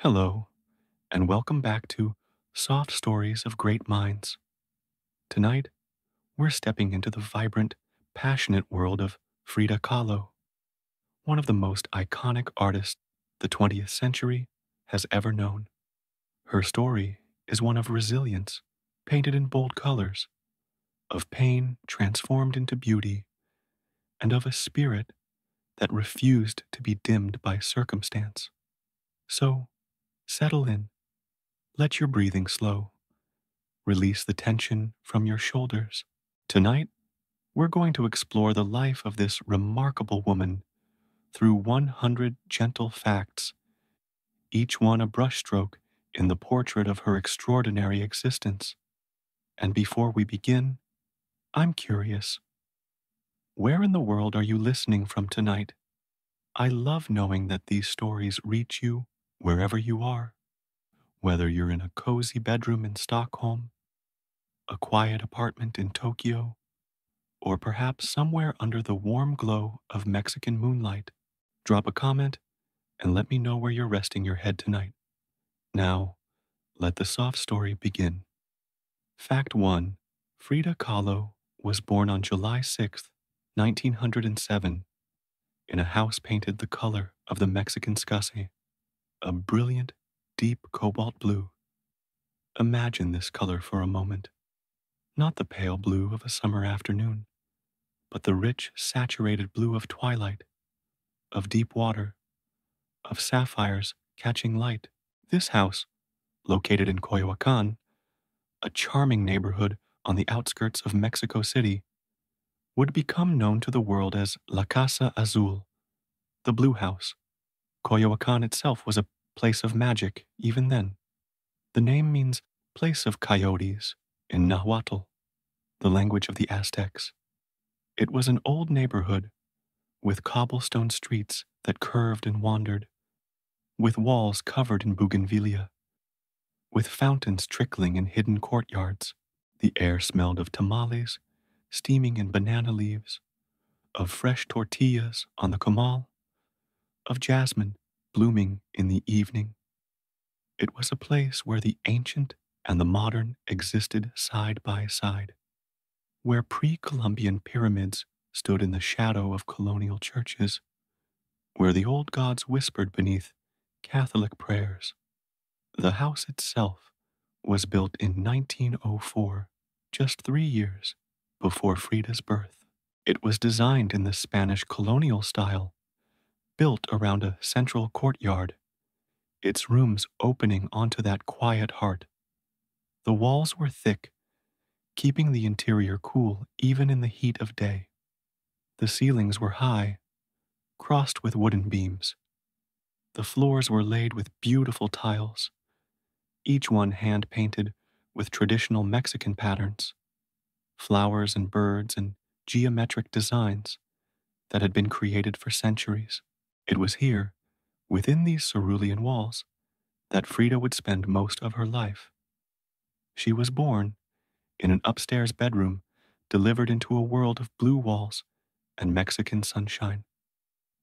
Hello, and welcome back to Soft Stories of Great Minds. Tonight, we're stepping into the vibrant, passionate world of Frida Kahlo, one of the most iconic artists the 20th century has ever known. Her story is one of resilience, painted in bold colors, of pain transformed into beauty, and of a spirit that refused to be dimmed by circumstance. So, settle in, let your breathing slow. Release the tension from your shoulders. Tonight, we're going to explore the life of this remarkable woman through 100 gentle facts, each one a brushstroke in the portrait of her extraordinary existence. And before we begin, I'm curious, where in the world are you listening from tonight? I love knowing that these stories reach you wherever you are, whether you're in a cozy bedroom in Stockholm, a quiet apartment in Tokyo, or perhaps somewhere under the warm glow of Mexican moonlight. Drop a comment and let me know where you're resting your head tonight. Now, let the soft story begin. Fact 1. Frida Kahlo was born on July 6, 1907, in a house painted the color of the Mexican sky, a brilliant, deep cobalt blue. Imagine this color for a moment. Not the pale blue of a summer afternoon, but the rich, saturated blue of twilight, of deep water, of sapphires catching light. This house, located in Coyoacan, a charming neighborhood on the outskirts of Mexico City, would become known to the world as La Casa Azul, the Blue House. Coyoacan itself was a place of magic even then. The name means place of coyotes in Nahuatl, the language of the Aztecs. It was an old neighborhood with cobblestone streets that curved and wandered, with walls covered in bougainvillea, with fountains trickling in hidden courtyards. The air smelled of tamales steaming in banana leaves, of fresh tortillas on the comal, of jasmine blooming in the evening. It was a place where the ancient and the modern existed side by side, where pre-Columbian pyramids stood in the shadow of colonial churches, where the old gods whispered beneath Catholic prayers. The house itself was built in 1904, just 3 years before Frida's birth. It was designed in the Spanish colonial style, built around a central courtyard, its rooms opening onto that quiet heart. The walls were thick, keeping the interior cool even in the heat of day. The ceilings were high, crossed with wooden beams. The floors were laid with beautiful tiles, each one hand-painted with traditional Mexican patterns, flowers and birds and geometric designs that had been created for centuries. It was here, within these cerulean walls, that Frida would spend most of her life. She was born in an upstairs bedroom delivered into a world of blue walls and Mexican sunshine.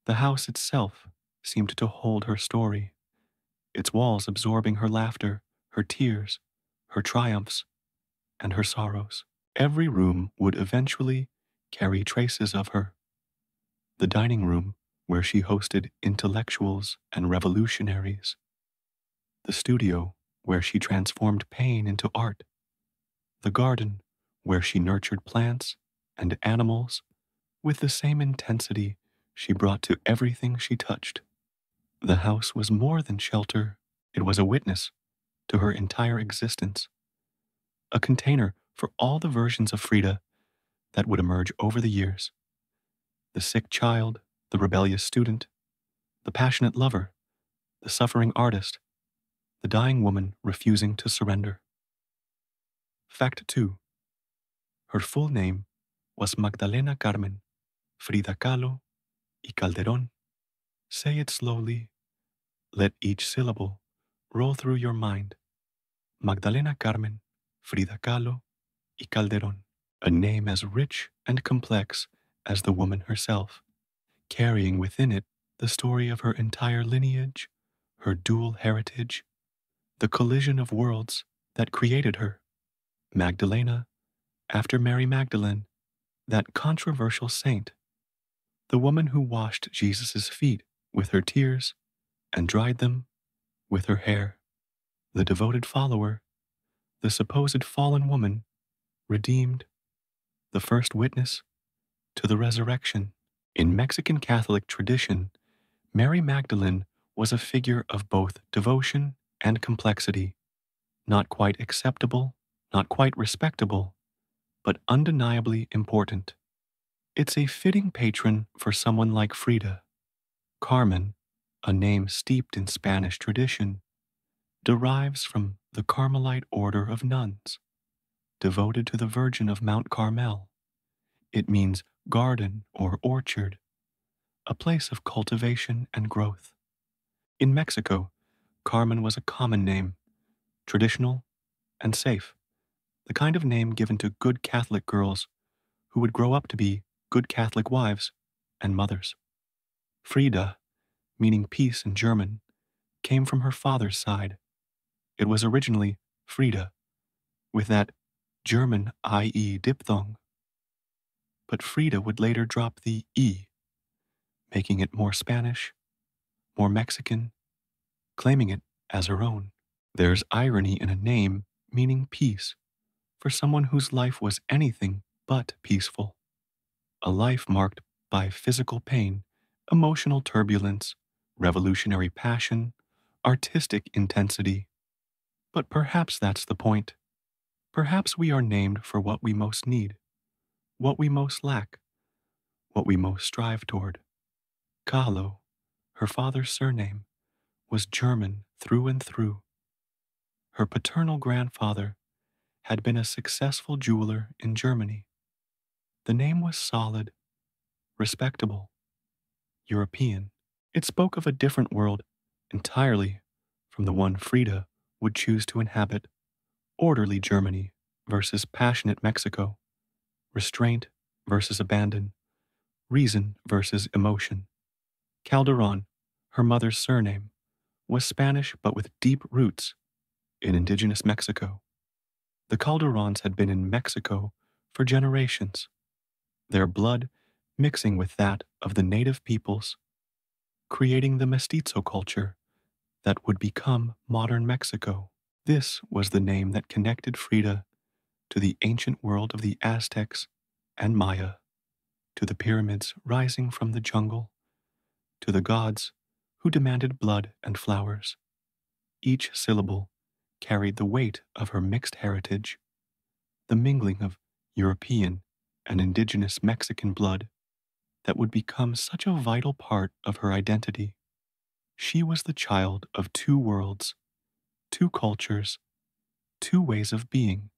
The house itself seemed to hold her story, its walls absorbing her laughter, her tears, her triumphs, and her sorrows. Every room would eventually carry traces of her. The dining room, where she hosted intellectuals and revolutionaries. The studio, where she transformed pain into art. The garden, where she nurtured plants and animals with the same intensity she brought to everything she touched. The house was more than shelter, it was a witness to her entire existence, a container for all the versions of Frida that would emerge over the years. The sick child, the rebellious student, the passionate lover, the suffering artist, the dying woman refusing to surrender. Fact 2. Her full name was Magdalena Carmen Frida Kahlo y Calderón. Say it slowly. Let each syllable roll through your mind. Magdalena Carmen Frida Kahlo y Calderón. A name as rich and complex as the woman herself, carrying within it the story of her entire lineage, her dual heritage, the collision of worlds that created her. Magdalena, after Mary Magdalene, that controversial saint, the woman who washed Jesus' feet with her tears and dried them with her hair, the devoted follower, the supposed fallen woman, redeemed, the first witness to the resurrection. In Mexican Catholic tradition, Mary Magdalene was a figure of both devotion and complexity, not quite acceptable, not quite respectable, but undeniably important. It's a fitting patron for someone like Frida. Carmen, a name steeped in Spanish tradition, derives from the Carmelite order of nuns, devoted to the Virgin of Mount Carmel. It means garden or orchard, a place of cultivation and growth. In Mexico, Carmen was a common name, traditional and safe, the kind of name given to good Catholic girls who would grow up to be good Catholic wives and mothers. Frida, meaning peace in German, came from her father's side. It was originally Frida, with that German IE diphthong. But Frida would later drop the E, making it more Spanish, more Mexican, claiming it as her own. There's irony in a name meaning peace for someone whose life was anything but peaceful. A life marked by physical pain, emotional turbulence, revolutionary passion, artistic intensity. But perhaps that's the point. Perhaps we are named for what we most need, what we most lack, what we most strive toward. Kahlo, her father's surname, was German through and through. Her paternal grandfather had been a successful jeweler in Germany. The name was solid, respectable, European. It spoke of a different world entirely from the one Frida would choose to inhabit. Orderly Germany versus passionate Mexico, restraint versus abandon, reason versus emotion. Calderon, her mother's surname, was Spanish but with deep roots in indigenous Mexico. The Calderons had been in Mexico for generations, their blood mixing with that of the native peoples, creating the mestizo culture that would become modern Mexico. This was the name that connected Frida to the ancient world of the Aztecs and Maya, to the pyramids rising from the jungle, to the gods who demanded blood and flowers. Each syllable carried the weight of her mixed heritage, the mingling of European and indigenous Mexican blood that would become such a vital part of her identity. She was the child of two worlds, two cultures, two ways of being.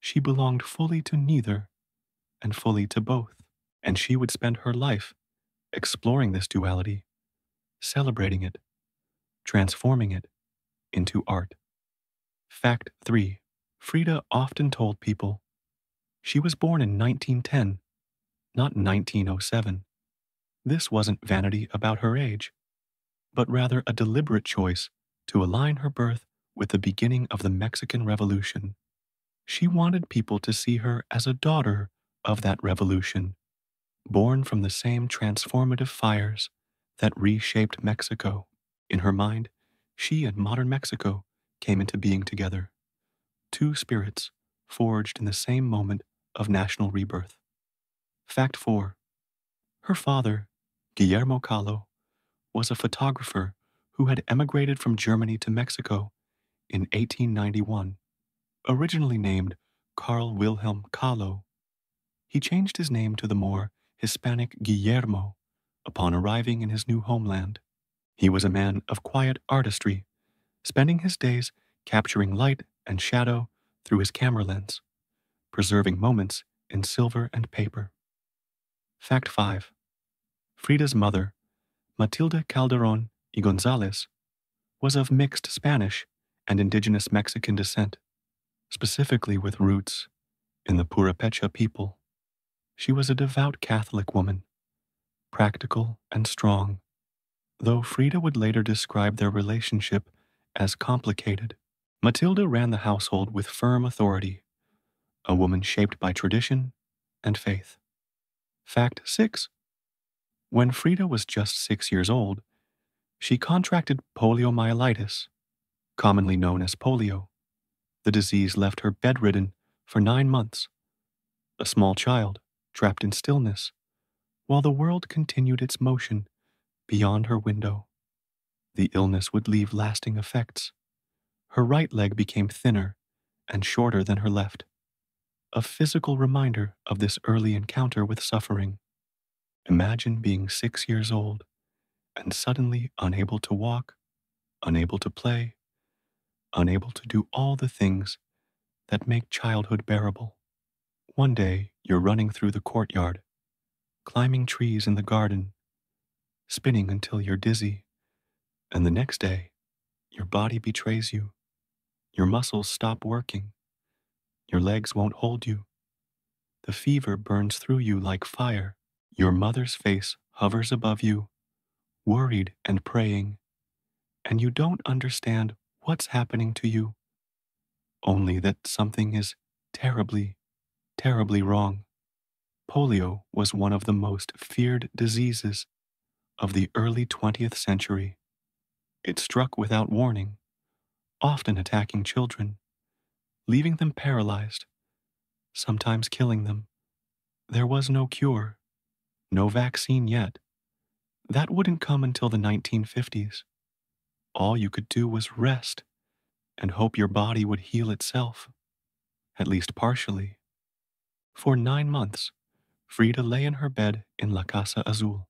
She belonged fully to neither and fully to both, and she would spend her life exploring this duality, celebrating it, transforming it into art. Fact 3. Frida often told people she was born in 1910, not 1907. This wasn't vanity about her age, but rather a deliberate choice to align her birth with the beginning of the Mexican Revolution. She wanted people to see her as a daughter of that revolution, born from the same transformative fires that reshaped Mexico. In her mind, she and modern Mexico came into being together, two spirits forged in the same moment of national rebirth. Fact 4. Her father, Guillermo Kahlo, was a photographer who had emigrated from Germany to Mexico in 1891, originally named Carl Wilhelm Kahlo. He changed his name to the more Hispanic Guillermo upon arriving in his new homeland. He was a man of quiet artistry, spending his days capturing light and shadow through his camera lens, preserving moments in silver and paper. Fact 5. Frida's mother, Matilde Calderon y Gonzalez, was of mixed Spanish and indigenous Mexican descent, specifically with roots in the Purepecha people. She was a devout Catholic woman, practical and strong, though Frida would later describe their relationship as complicated. Matilda ran the household with firm authority, a woman shaped by tradition and faith. Fact 6. When Frida was just 6 years old, she contracted poliomyelitis, commonly known as polio. The disease left her bedridden for 9 months, a small child trapped in stillness, while the world continued its motion beyond her window. The illness would leave lasting effects. Her right leg became thinner and shorter than her left, a physical reminder of this early encounter with suffering. Imagine being 6 years old and suddenly unable to walk, unable to play, unable to do all the things that make childhood bearable. One day, you're running through the courtyard, climbing trees in the garden, spinning until you're dizzy, and the next day, your body betrays you. Your muscles stop working. Your legs won't hold you. The fever burns through you like fire. Your mother's face hovers above you, worried and praying, and you don't understand what's happening to you, only that something is terribly, terribly wrong. Polio was one of the most feared diseases of the early 20th century. It struck without warning, often attacking children, leaving them paralyzed, sometimes killing them. There was no cure, no vaccine yet. That wouldn't come until the 1950s. All you could do was rest and hope your body would heal itself, at least partially. For 9 months, Frida lay in her bed in La Casa Azul.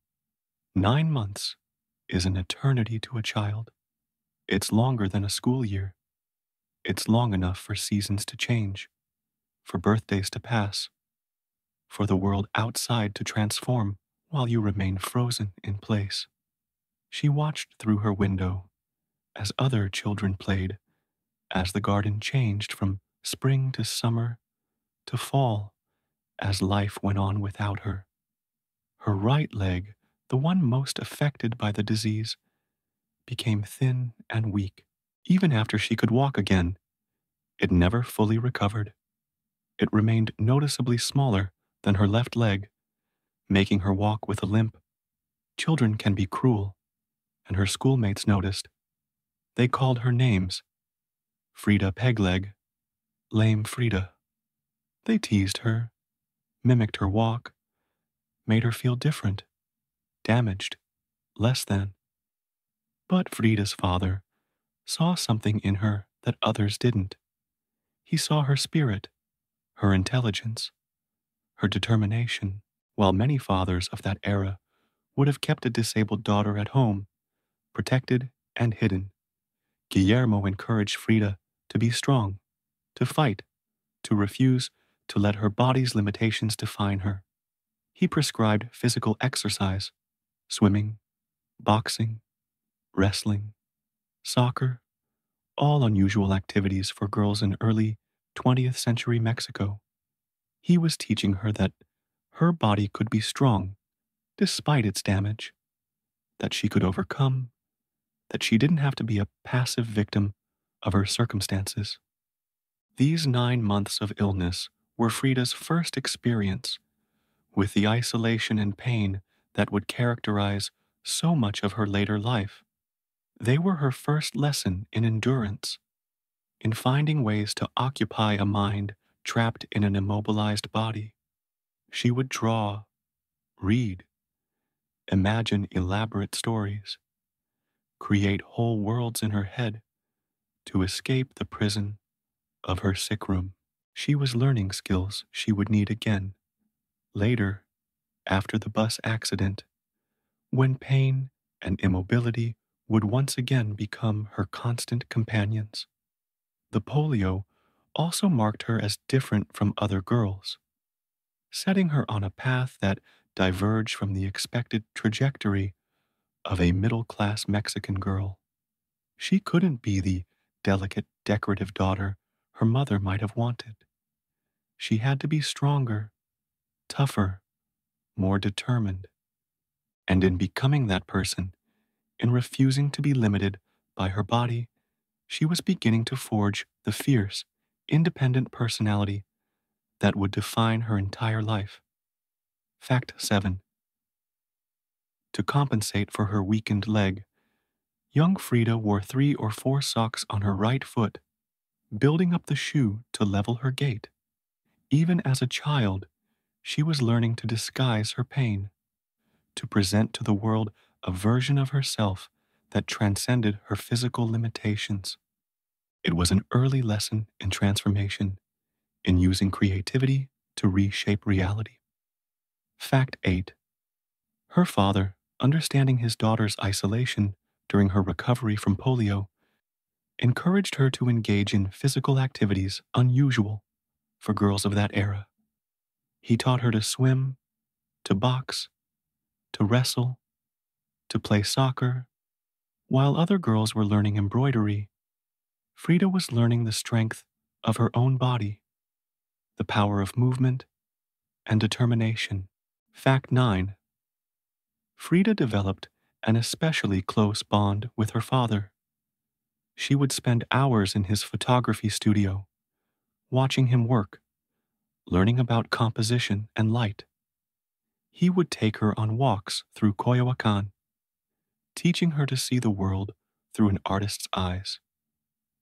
9 months is an eternity to a child. It's longer than a school year. It's long enough for seasons to change, for birthdays to pass, for the world outside to transform while you remain frozen in place. She watched through her window as other children played, as the garden changed from spring to summer to fall, as life went on without her. Her right leg, the one most affected by the disease, became thin and weak. Even after she could walk again, it never fully recovered. It remained noticeably smaller than her left leg, making her walk with a limp. Children can be cruel, and her schoolmates noticed. They called her names: Frida Pegleg, Lame Frida. They teased her, mimicked her walk, made her feel different, damaged, less than. But Frida's father saw something in her that others didn't. He saw her spirit, her intelligence, her determination. While many fathers of that era would have kept a disabled daughter at home, protected and hidden, Guillermo encouraged Frida to be strong, to fight, to refuse to let her body's limitations define her. He prescribed physical exercise: swimming, boxing, wrestling, soccer, all unusual activities for girls in early 20th century Mexico. He was teaching her that her body could be strong despite its damage, that she could overcome, that she didn't have to be a passive victim of her circumstances. These 9 months of illness were Frida's first experience with the isolation and pain that would characterize so much of her later life. They were her first lesson in endurance, in finding ways to occupy a mind trapped in an immobilized body. She would draw, read, imagine elaborate stories, create whole worlds in her head to escape the prison of her sick room. She was learning skills she would need again later, after the bus accident, when pain and immobility would once again become her constant companions. The polio also marked her as different from other girls, setting her on a path that diverged from the expected trajectory of a middle-class Mexican girl. She couldn't be the delicate, decorative daughter her mother might have wanted. She had to be stronger, tougher, more determined. And in becoming that person, In refusing to be limited by her body, she was beginning to forge the fierce, independent personality that would define her entire life. Fact 7. To compensate for her weakened leg, young Frida wore 3 or 4 socks on her right foot, building up the shoe to level her gait. Even as a child, she was learning to disguise her pain, to present to the world a version of herself that transcended her physical limitations. It was an early lesson in transformation, in using creativity to reshape reality. Fact 8. Her father, understanding his daughter's isolation during her recovery from polio, encouraged her to engage in physical activities unusual for girls of that era. He taught her to swim, to box, to wrestle, to play soccer. While other girls were learning embroidery, Frida was learning the strength of her own body, the power of movement, and determination. Fact 9. Frida developed an especially close bond with her father. She would spend hours in his photography studio, watching him work, learning about composition and light. He would take her on walks through Coyoacan, teaching her to see the world through an artist's eyes.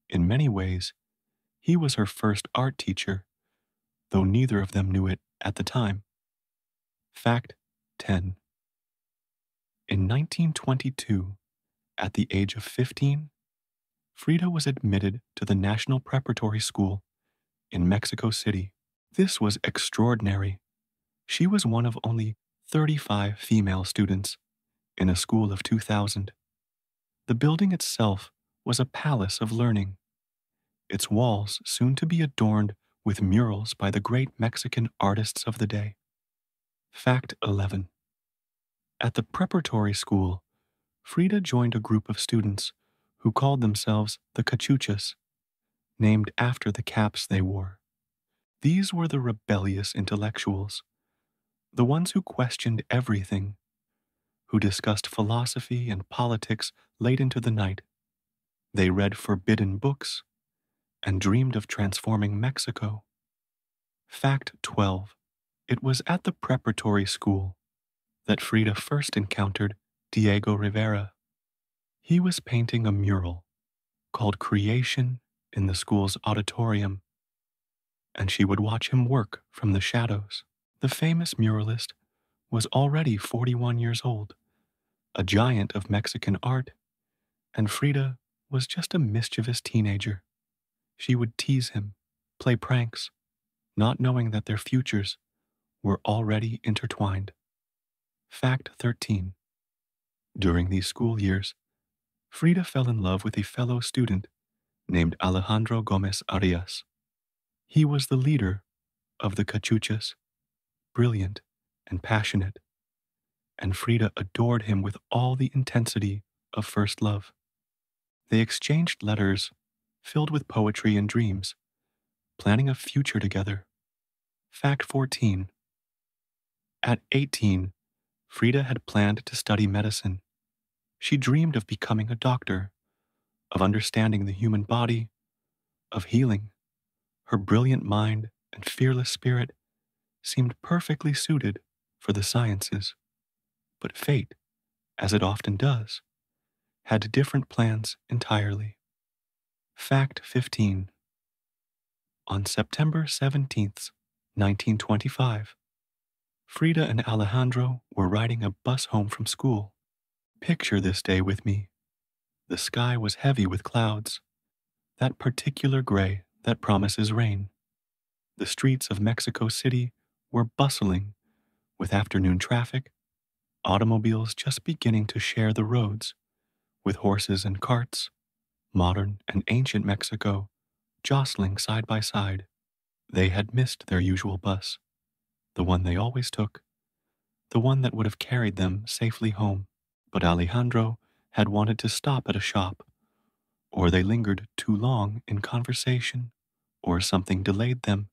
In many ways, he was her first art teacher, though neither of them knew it at the time. Fact 10. In 1922, at the age of 15, Frida was admitted to the National Preparatory School in Mexico City. This was extraordinary. She was one of only 35 female students in a school of 2,000. The building itself was a palace of learning, its walls soon to be adorned with murals by the great Mexican artists of the day. Fact 11. At the preparatory school, Frida joined a group of students who called themselves the Cachuchas, named after the caps they wore. These were the rebellious intellectuals, the ones who questioned everything, who discussed philosophy and politics late into the night. They read forbidden books and dreamed of transforming Mexico. Fact 12. It was at the preparatory school that Frida first encountered Diego Rivera. He was painting a mural called Creation in the school's auditorium, and she would watch him work from the shadows. The famous muralist was already 41 years old, a giant of Mexican art, and Frida was just a mischievous teenager. She would tease him, play pranks, not knowing that their futures were already intertwined. Fact 13. During these school years, Frida fell in love with a fellow student named Alejandro Gomez Arias. He was the leader of the Cachuchas, brilliant and passionate, and Frida adored him with all the intensity of first love. They exchanged letters filled with poetry and dreams, planning a future together. Fact 14. At 18, Frida had planned to study medicine. She dreamed of becoming a doctor, of understanding the human body, of healing. Her brilliant mind and fearless spirit seemed perfectly suited for the sciences. But fate, as it often does, had different plans entirely. Fact 15. On September 17th, 1925, Frida and Alejandro were riding a bus home from school. Picture this day with me. The sky was heavy with clouds, that particular gray that promises rain. The streets of Mexico City were bustling with afternoon traffic, automobiles just beginning to share the roads, with horses and carts, modern and ancient Mexico, jostling side by side. They had missed their usual bus, the one they always took, the one that would have carried them safely home. But Alejandro had wanted to stop at a shop, or they lingered too long in conversation, or something delayed them,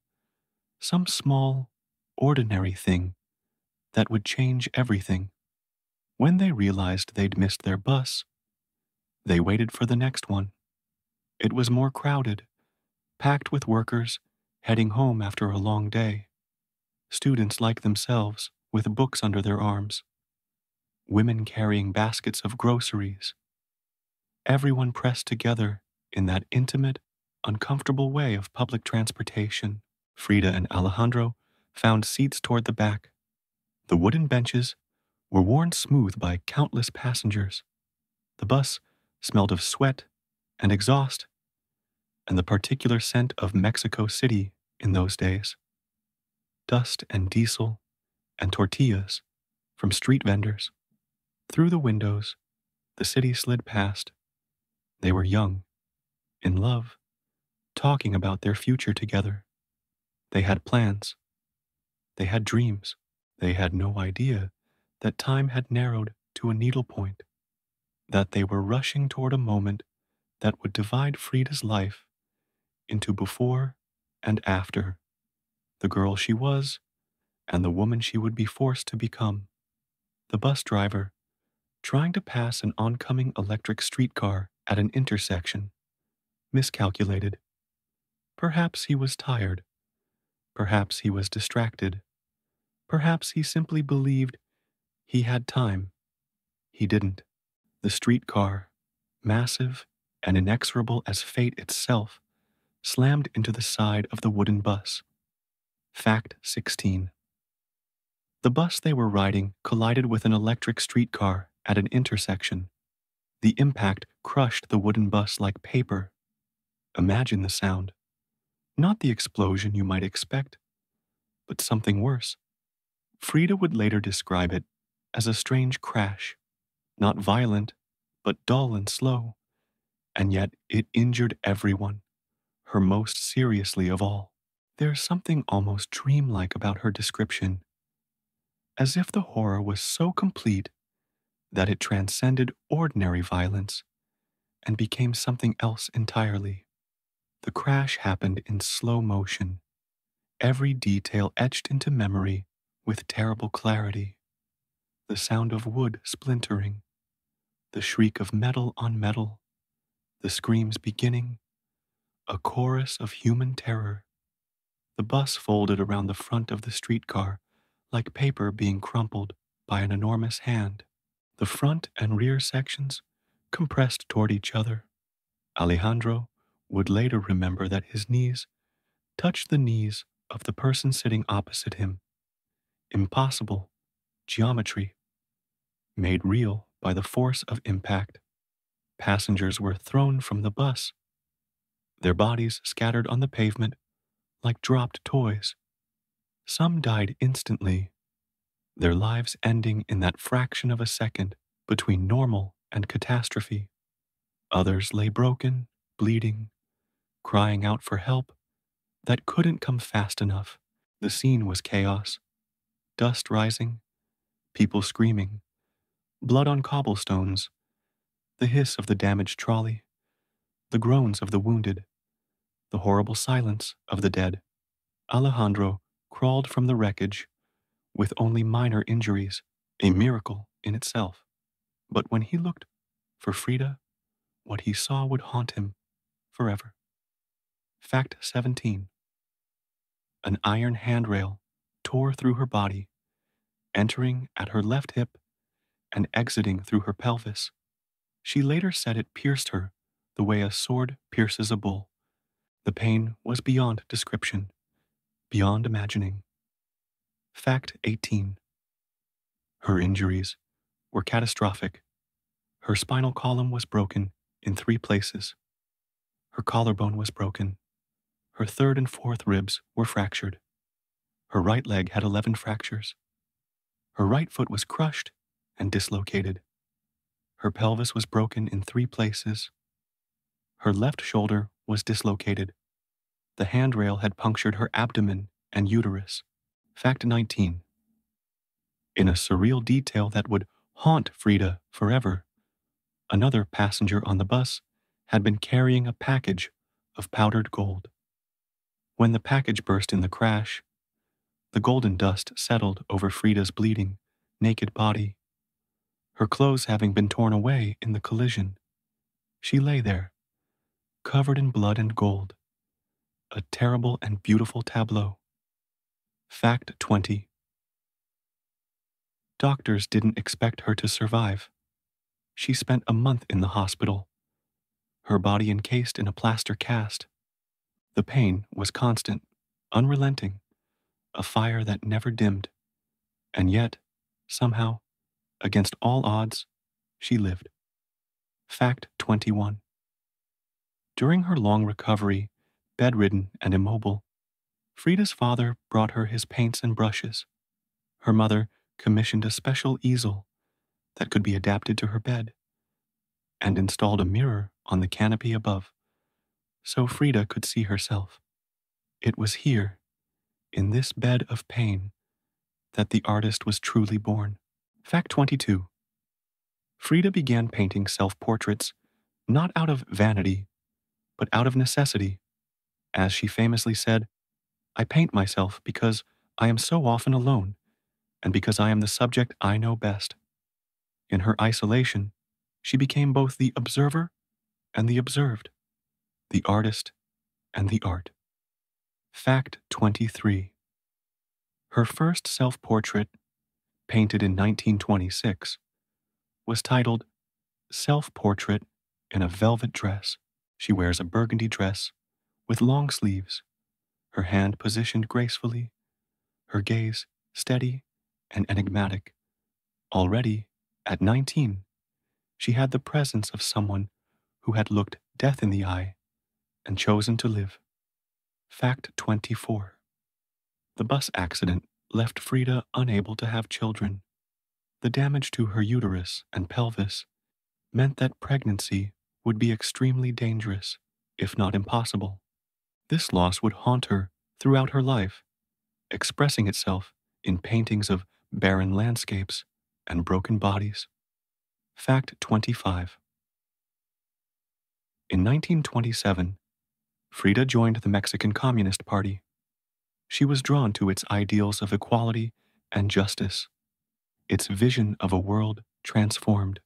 some small, ordinary thing that would change everything. When they realized they'd missed their bus, They waited for the next one. It was more crowded, packed with workers heading home after a long day, students like themselves with books under their arms, women carrying baskets of groceries, everyone pressed together in that intimate, uncomfortable way of public transportation. Frida and Alejandro found seats toward the back. The wooden benches were worn smooth by countless passengers. The bus smelled of sweat and exhaust and the particular scent of Mexico City in those days. Dust and diesel and tortillas from street vendors. Through the windows, the city slid past. They were young, in love, talking about their future together. They had plans. They had dreams. They had no idea that time had narrowed to a needlepoint, that they were rushing toward a moment that would divide Frida's life into before and after, the girl she was and the woman she would be forced to become. The bus driver, trying to pass an oncoming electric streetcar at an intersection, miscalculated. Perhaps he was tired. Perhaps he was distracted. Perhaps he simply believed he had time. He didn't. The streetcar, massive and inexorable as fate itself, slammed into the side of the wooden bus. Fact 16. The bus they were riding collided with an electric streetcar at an intersection. The impact crushed the wooden bus like paper. Imagine the sound. Not the explosion you might expect, but something worse. Frida would later describe it as a strange crash, not violent, but dull and slow, and yet it injured everyone, her most seriously of all. There's something almost dreamlike about her description, as if the horror was so complete that it transcended ordinary violence and became something else entirely. The crash happened in slow motion, every detail etched into memory with terrible clarity. The sound of wood splintering, the shriek of metal on metal, the screams beginning, a chorus of human terror. The bus folded around the front of the streetcar like paper being crumpled by an enormous hand. The front and rear sections compressed toward each other. Alejandro would later remember that his knees touched the knees of the person sitting opposite him. Impossible geometry, made real by the force of impact. Passengers were thrown from the bus, their bodies scattered on the pavement like dropped toys. Some died instantly, their lives ending in that fraction of a second between normal and catastrophe. Others lay broken, bleeding, crying out for help that couldn't come fast enough. The scene was chaos, dust rising, people screaming, blood on cobblestones, the hiss of the damaged trolley, the groans of the wounded, the horrible silence of the dead. Alejandro crawled from the wreckage with only minor injuries, a miracle in itself. But when he looked for Frida, what he saw would haunt him forever. Fact 17. An iron handrail tore through her body, entering at her left hip and exiting through her pelvis. She later said it pierced her the way a sword pierces a bull. The pain was beyond description, beyond imagining. Fact 18. Her injuries were catastrophic. Her spinal column was broken in 3 places. Her collarbone was broken. Her 3rd and 4th ribs were fractured. Her right leg had 11 fractures. Her right foot was crushed and dislocated. Her pelvis was broken in 3 places. Her left shoulder was dislocated. The handrail had punctured her abdomen and uterus. Fact 19. In a surreal detail that would haunt Frida forever, another passenger on the bus had been carrying a package of powdered gold. When the package burst in the crash, the golden dust settled over Frida's bleeding, naked body, her clothes having been torn away in the collision. She lay there, covered in blood and gold, a terrible and beautiful tableau. Fact 20. Doctors didn't expect her to survive. She spent a month in the hospital, her body encased in a plaster cast. The pain was constant, unrelenting, a fire that never dimmed. And yet, somehow, against all odds, she lived. Fact 21. During her long recovery, bedridden and immobile, Frida's father brought her his paints and brushes. Her mother commissioned a special easel that could be adapted to her bed and installed a mirror on the canopy above so Frida could see herself. It was here, in this bed of pain, that the artist was truly born. Fact 22. Frida began painting self-portraits not out of vanity, but out of necessity. As she famously said, "I paint myself because I am so often alone, and because I am the subject I know best." In her isolation, she became both the observer and the observed, the artist and the art. Fact 23. Her first self-portrait, painted in 1926, was titled Self-Portrait in a Velvet Dress. She wears a burgundy dress with long sleeves, her hand positioned gracefully, her gaze steady and enigmatic. Already, at 19, she had the presence of someone who had looked death in the eye and chosen to live. Fact 24. The bus accident left Frida unable to have children. The damage to her uterus and pelvis meant that pregnancy would be extremely dangerous, if not impossible. This loss would haunt her throughout her life, expressing itself in paintings of barren landscapes and broken bodies. Fact 25. In 1927, Frida joined the Mexican Communist Party. She was drawn to its ideals of equality and justice, its vision of a world transformed.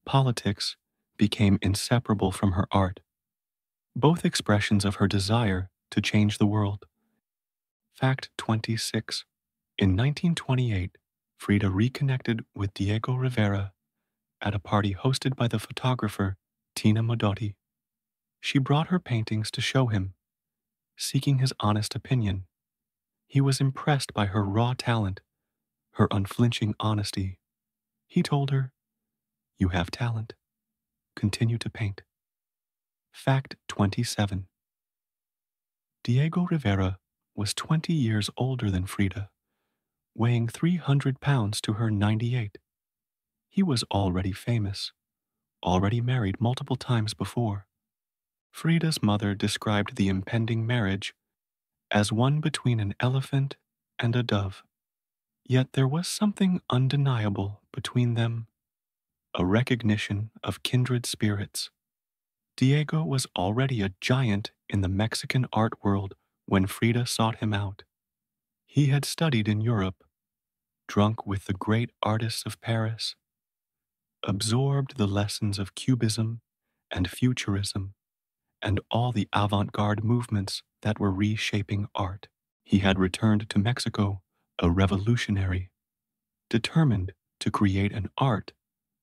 Politics became inseparable from her art, both expressions of her desire to change the world. Fact 26. In 1928, Frida reconnected with Diego Rivera at a party hosted by the photographer Tina Modotti. She brought her paintings to show him, seeking his honest opinion. He was impressed by her raw talent, her unflinching honesty. He told her, "You have talent. Continue to paint." Fact 27. Diego Rivera was 20 years older than Frida, weighing 300 pounds to her 98. He was already famous, already married multiple times before. Frida's mother described the impending marriage as one between an elephant and a dove. Yet there was something undeniable between them, a recognition of kindred spirits. Diego was already a giant in the Mexican art world when Frida sought him out. He had studied in Europe, drunk with the great artists of Paris, absorbed the lessons of Cubism and Futurism and all the avant-garde movements that were reshaping art. He had returned to Mexico a revolutionary, determined to create an art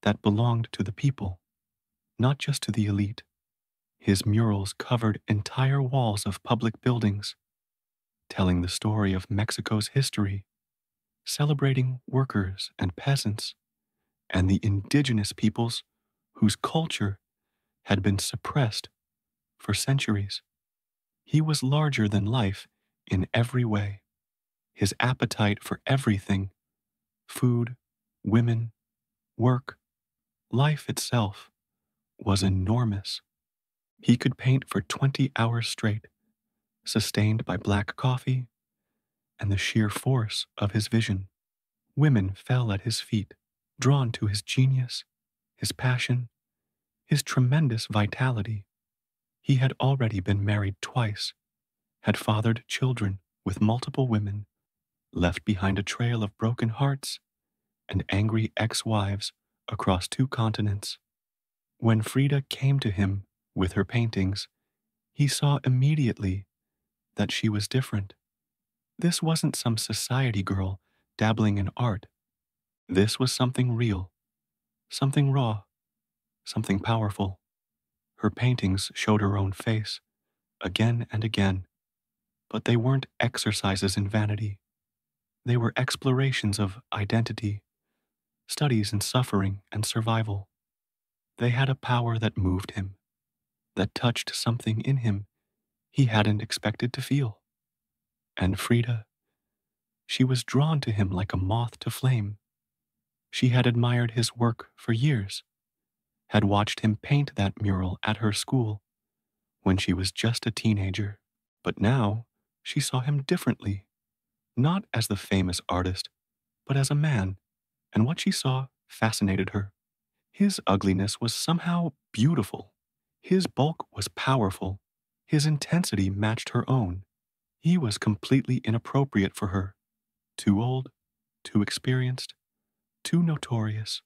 that belonged to the people, not just to the elite. His murals covered entire walls of public buildings, telling the story of Mexico's history, celebrating workers and peasants and the indigenous peoples whose culture had been suppressed for centuries. He was larger than life in every way. His appetite for everything, food, women, work, life itself, was enormous. He could paint for 20 hours straight, sustained by black coffee and the sheer force of his vision. Women fell at his feet, drawn to his genius, his passion, his tremendous vitality. He had already been married twice, had fathered children with multiple women, left behind a trail of broken hearts and angry ex-wives across 2 continents. When Frida came to him with her paintings, he saw immediately that she was different. This wasn't some society girl dabbling in art. This was something real, something raw, something powerful. Her paintings showed her own face, again and again, but they weren't exercises in vanity. They were explorations of identity, studies in suffering and survival. They had a power that moved him, that touched something in him he hadn't expected to feel. And Frida, she was drawn to him like a moth to flame. She had admired his work for years, had watched him paint that mural at her school when she was just a teenager. But now she saw him differently, not as the famous artist, but as a man, and what she saw fascinated her. His ugliness was somehow beautiful. His bulk was powerful. His intensity matched her own. He was completely inappropriate for her. Too old, too experienced, too notorious.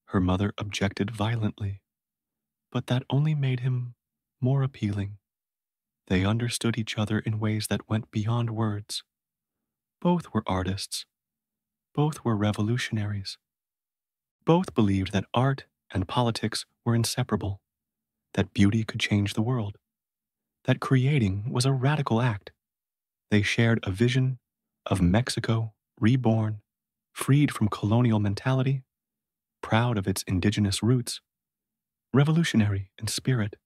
Her mother objected violently, but that only made him more appealing. They understood each other in ways that went beyond words. Both were artists. Both were revolutionaries. Both believed that art and politics were inseparable, that beauty could change the world, that creating was a radical act. They shared a vision of Mexico reborn, freed from colonial mentality, proud of its indigenous roots, revolutionary in spirit.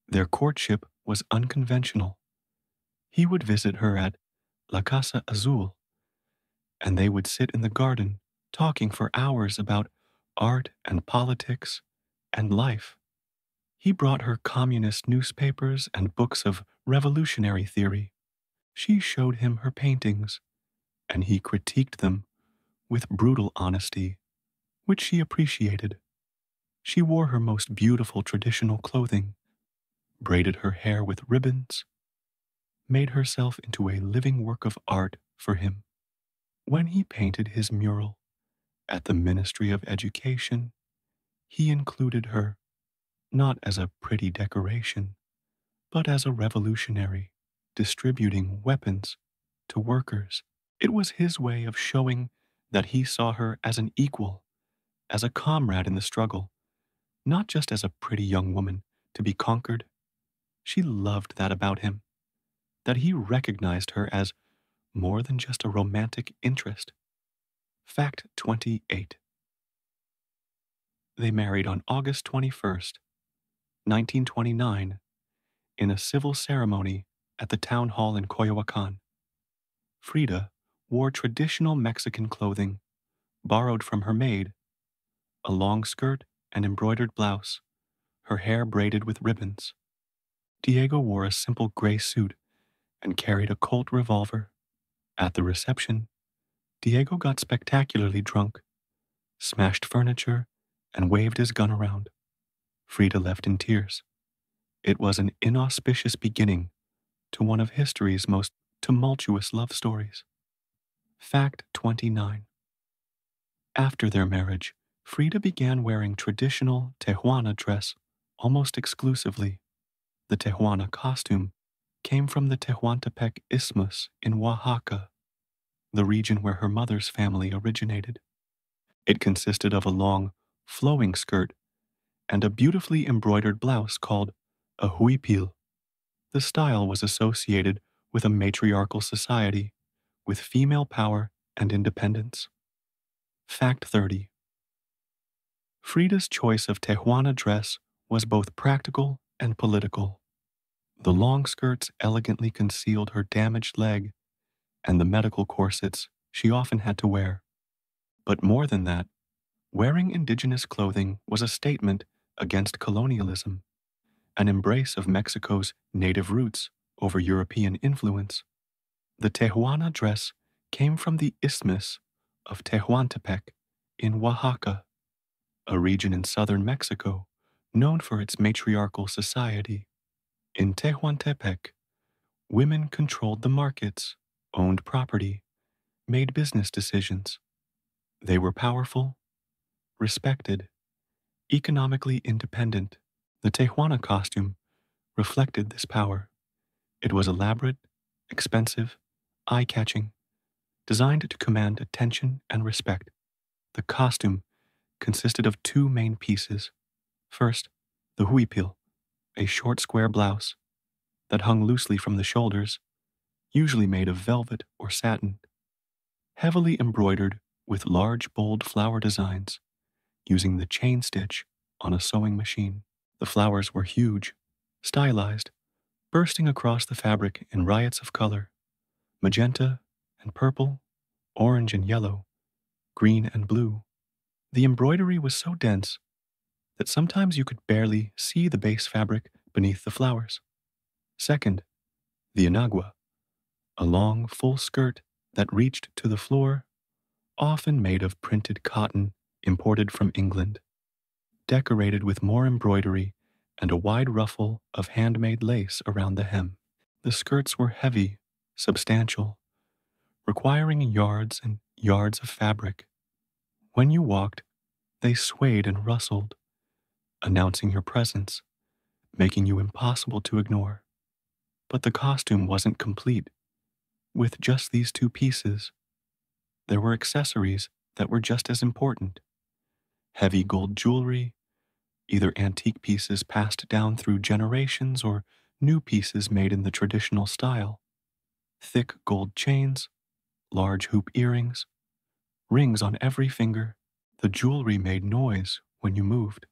Their courtship was unconventional. He would visit her at La Casa Azul, and they would sit in the garden talking for hours about art and politics and life. He brought her communist newspapers and books of revolutionary theory. She showed him her paintings, and he critiqued them with brutal honesty, which she appreciated. She wore her most beautiful traditional clothing, braided her hair with ribbons, made herself into a living work of art for him. When he painted his mural at the Ministry of Education, he included her not as a pretty decoration, but as a revolutionary, distributing weapons to workers. It was his way of showing that he saw her as an equal, as a comrade in the struggle, not just as a pretty young woman to be conquered. She loved that about him, that he recognized her as more than just a romantic interest. Fact 28. They married on August 21st, 1929, in a civil ceremony at the town hall in Coyoacan. Frida wore traditional Mexican clothing, borrowed from her maid, a long skirt and embroidered blouse, her hair braided with ribbons. Diego wore a simple gray suit and carried a Colt revolver. At the reception, Diego got spectacularly drunk, smashed furniture, and waved his gun around. Frida left in tears. It was an inauspicious beginning to one of history's most tumultuous love stories. Fact 29. After their marriage, Frida began wearing traditional Tehuana dress almost exclusively. The Tehuana costume came from the Tehuantepec Isthmus in Oaxaca, the region where her mother's family originated. It consisted of a long, flowing skirt and a beautifully embroidered blouse called a huipil. The style was associated with a matriarchal society, with female power and independence. Fact 30. Frida's choice of Tehuana dress was both practical and political. The long skirts elegantly concealed her damaged leg and the medical corsets she often had to wear. But more than that, wearing indigenous clothing was a statement against colonialism, an embrace of Mexico's native roots over European influence. The Tehuana dress came from the Isthmus of Tehuantepec in Oaxaca, a region in southern Mexico known for its matriarchal society. In Tehuantepec, women controlled the markets, owned property, made business decisions. They were powerful, respected, Economically independent, the Tehuana costume reflected this power. It was elaborate, expensive, eye-catching, designed to command attention and respect. The costume consisted of two main pieces. First, the huipil, a short square blouse that hung loosely from the shoulders, usually made of velvet or satin, heavily embroidered with large, bold flower designs using the chain stitch on a sewing machine. The flowers were huge, stylized, bursting across the fabric in riots of color: magenta and purple, orange and yellow, green and blue. The embroidery was so dense that sometimes you could barely see the base fabric beneath the flowers. Second, the inagua, a long, full skirt that reached to the floor, often made of printed cotton imported from England, decorated with more embroidery and a wide ruffle of handmade lace around the hem. The skirts were heavy, substantial, requiring yards and yards of fabric. When you walked, they swayed and rustled, announcing your presence, making you impossible to ignore. But the costume wasn't complete. With just these two pieces, there were accessories that were just as important: heavy gold jewelry, either antique pieces passed down through generations or new pieces made in the traditional style, thick gold chains, large hoop earrings, rings on every finger. The jewelry made noise when you moved,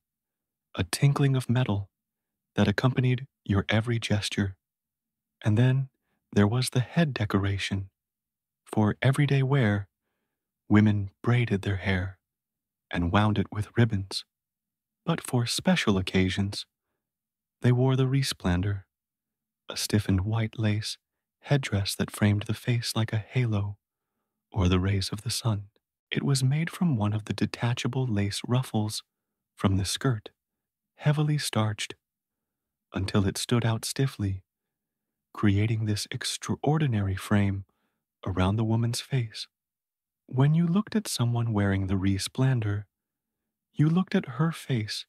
a tinkling of metal that accompanied your every gesture. And then there was the head decoration. For everyday wear, women braided their hair and wound it with ribbons. But for special occasions, they wore the resplendor, a stiffened white lace headdress that framed the face like a halo or the rays of the sun. It was made from one of the detachable lace ruffles from the skirt, heavily starched until it stood out stiffly, creating this extraordinary frame around the woman's face. When you looked at someone wearing the resplendor, you looked at her face.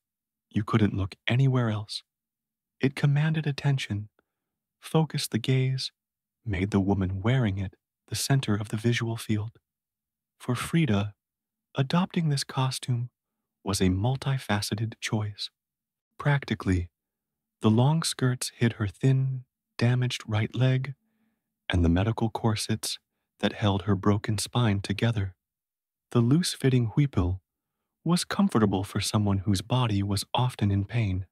You couldn't look anywhere else. It commanded attention, focused the gaze, made the woman wearing it the center of the visual field. For Frida, adopting this costume was a multifaceted choice. Practically, the long skirts hid her thin, damaged right leg and the medical corsets that held her broken spine together. The loose-fitting huipil was comfortable for someone whose body was often in pain.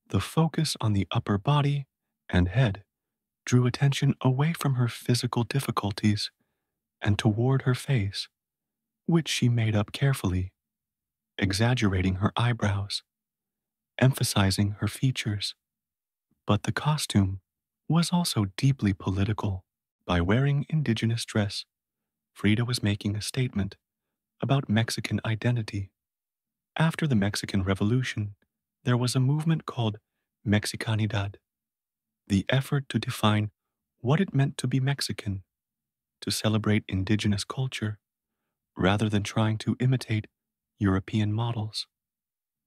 The focus on the upper body and head drew attention away from her physical difficulties and toward her face, which she made up carefully, exaggerating her eyebrows, emphasizing her features. But the costume was also deeply political. By wearing indigenous dress, Frida was making a statement about Mexican identity. After the Mexican Revolution, there was a movement called Mexicanidad, the effort to define what it meant to be Mexican, to celebrate indigenous culture, rather than trying to imitate European models.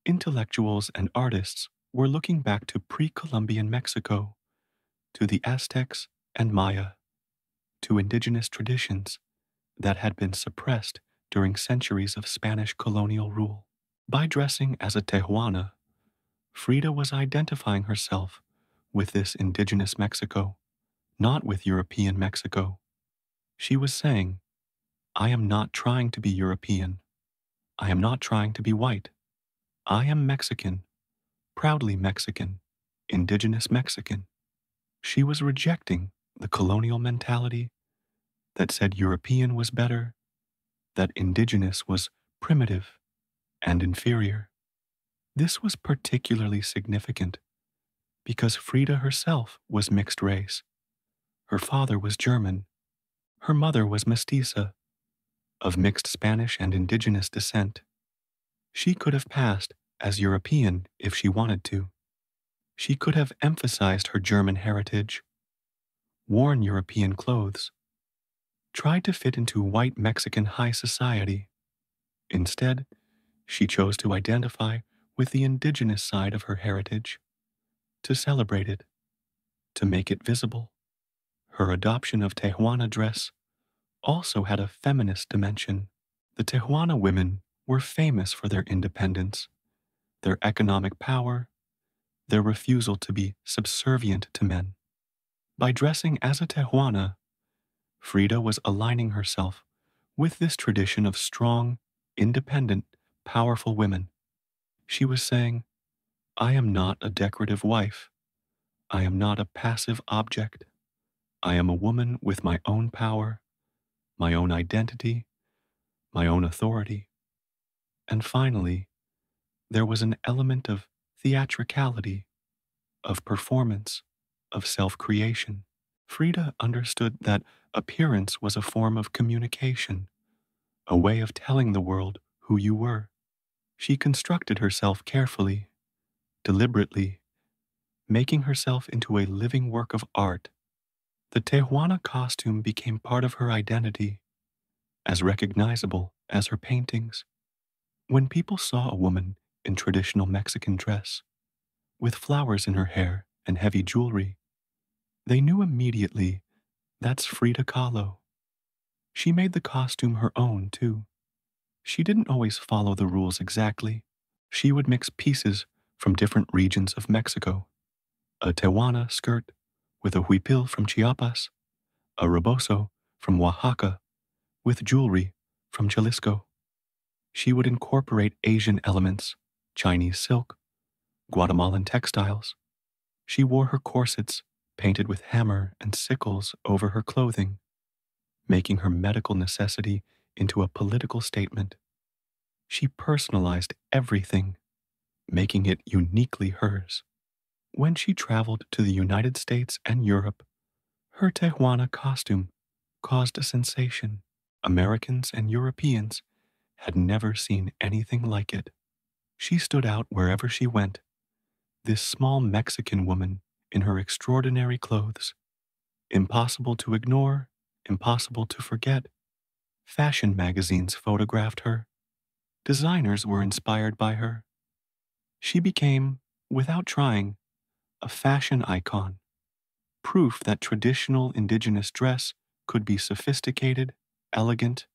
Intellectuals and artists were looking back to pre-Columbian Mexico, to the Aztecs and Maya, to indigenous traditions that had been suppressed during centuries of Spanish colonial rule. By dressing as a Tehuana, Frida was identifying herself with this indigenous Mexico, not with European Mexico. She was saying, I am not trying to be European. I am not trying to be white. I am Mexican, proudly Mexican, indigenous Mexican. She was rejecting the colonial mentality that said European was better, that indigenous was primitive and inferior. This was particularly significant because Frida herself was mixed race. Her father was German. Her mother was mestiza, of mixed Spanish and indigenous descent. She could have passed as European if she wanted to. She could have emphasized her German heritage, worn European clothes, tried to fit into white Mexican high society. Instead, she chose to identify with the indigenous side of her heritage, to celebrate it, to make it visible. Her adoption of Tehuana dress also had a feminist dimension. The Tehuana women were famous for their independence, their economic power, their refusal to be subservient to men. By dressing as a Tehuana, Frida was aligning herself with this tradition of strong, independent, powerful women. She was saying, I am not a decorative wife. I am not a passive object. I am a woman with my own power, my own identity, my own authority. And finally, there was an element of theatricality, of performance, of self-creation. Frida understood that appearance was a form of communication, a way of telling the world who you were. She constructed herself carefully, deliberately, making herself into a living work of art. The Tehuana costume became part of her identity, as recognizable as her paintings. When people saw a woman in traditional Mexican dress, with flowers in her hair and heavy jewelry, they knew immediately that's Frida Kahlo. She made the costume her own, too. She didn't always follow the rules exactly. She would mix pieces from different regions of Mexico. A Tehuana skirt with a huipil from Chiapas, a rebozo from Oaxaca, with jewelry from Jalisco. She would incorporate Asian elements, Chinese silk, Guatemalan textiles. She wore her corsets painted with hammer and sickles over her clothing, making her medical necessity into a political statement. She personalized everything, making it uniquely hers. When she traveled to the United States and Europe, her Tehuana costume caused a sensation. Americans and Europeans had never seen anything like it. She stood out wherever she went, this small Mexican woman in her extraordinary clothes. Impossible to ignore, impossible to forget. Fashion magazines photographed her. Designers were inspired by her. She became, without trying, a fashion icon, proof that traditional indigenous dress could be sophisticated, elegant,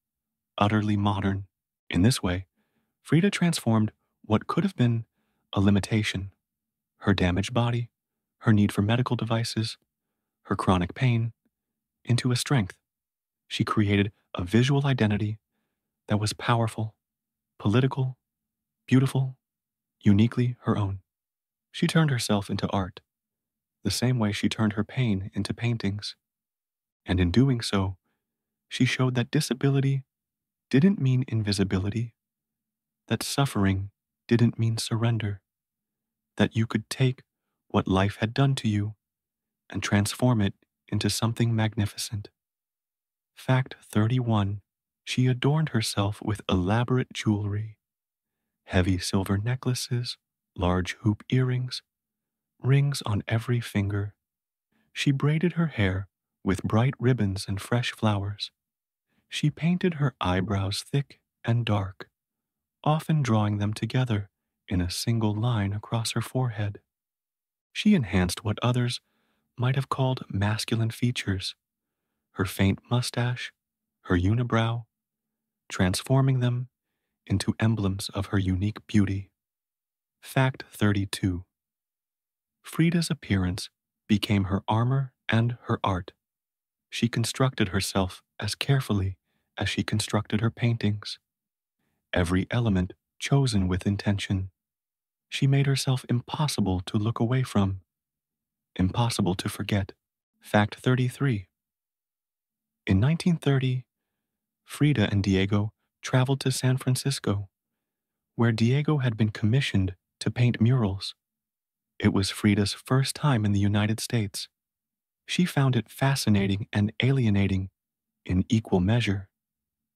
utterly modern. In this way, Frida transformed what could have been a limitation, her damaged body, her need for medical devices, her chronic pain, into a strength. She created a visual identity that was powerful, political, beautiful, uniquely her own. She turned herself into art, the same way she turned her pain into paintings. And in doing so, she showed that disability didn't mean invisibility, that suffering didn't mean surrender, that you could take what life had done to you and transform it into something magnificent. Fact 31. She adorned herself with elaborate jewelry, heavy silver necklaces, large hoop earrings, rings on every finger. She braided her hair with bright ribbons and fresh flowers. She painted her eyebrows thick and dark, often drawing them together in a single line across her forehead. She enhanced what others might have called masculine features, her faint mustache, her unibrow, transforming them into emblems of her unique beauty. Fact 32. Frida's appearance became her armor and her art. She constructed herself as carefully as she constructed her paintings, every element chosen with intention. She made herself impossible to look away from, impossible to forget. Fact 33. In 1930, Frida and Diego traveled to San Francisco, where Diego had been commissioned to paint murals. It was Frida's first time in the United States. She found it fascinating and alienating in equal measure.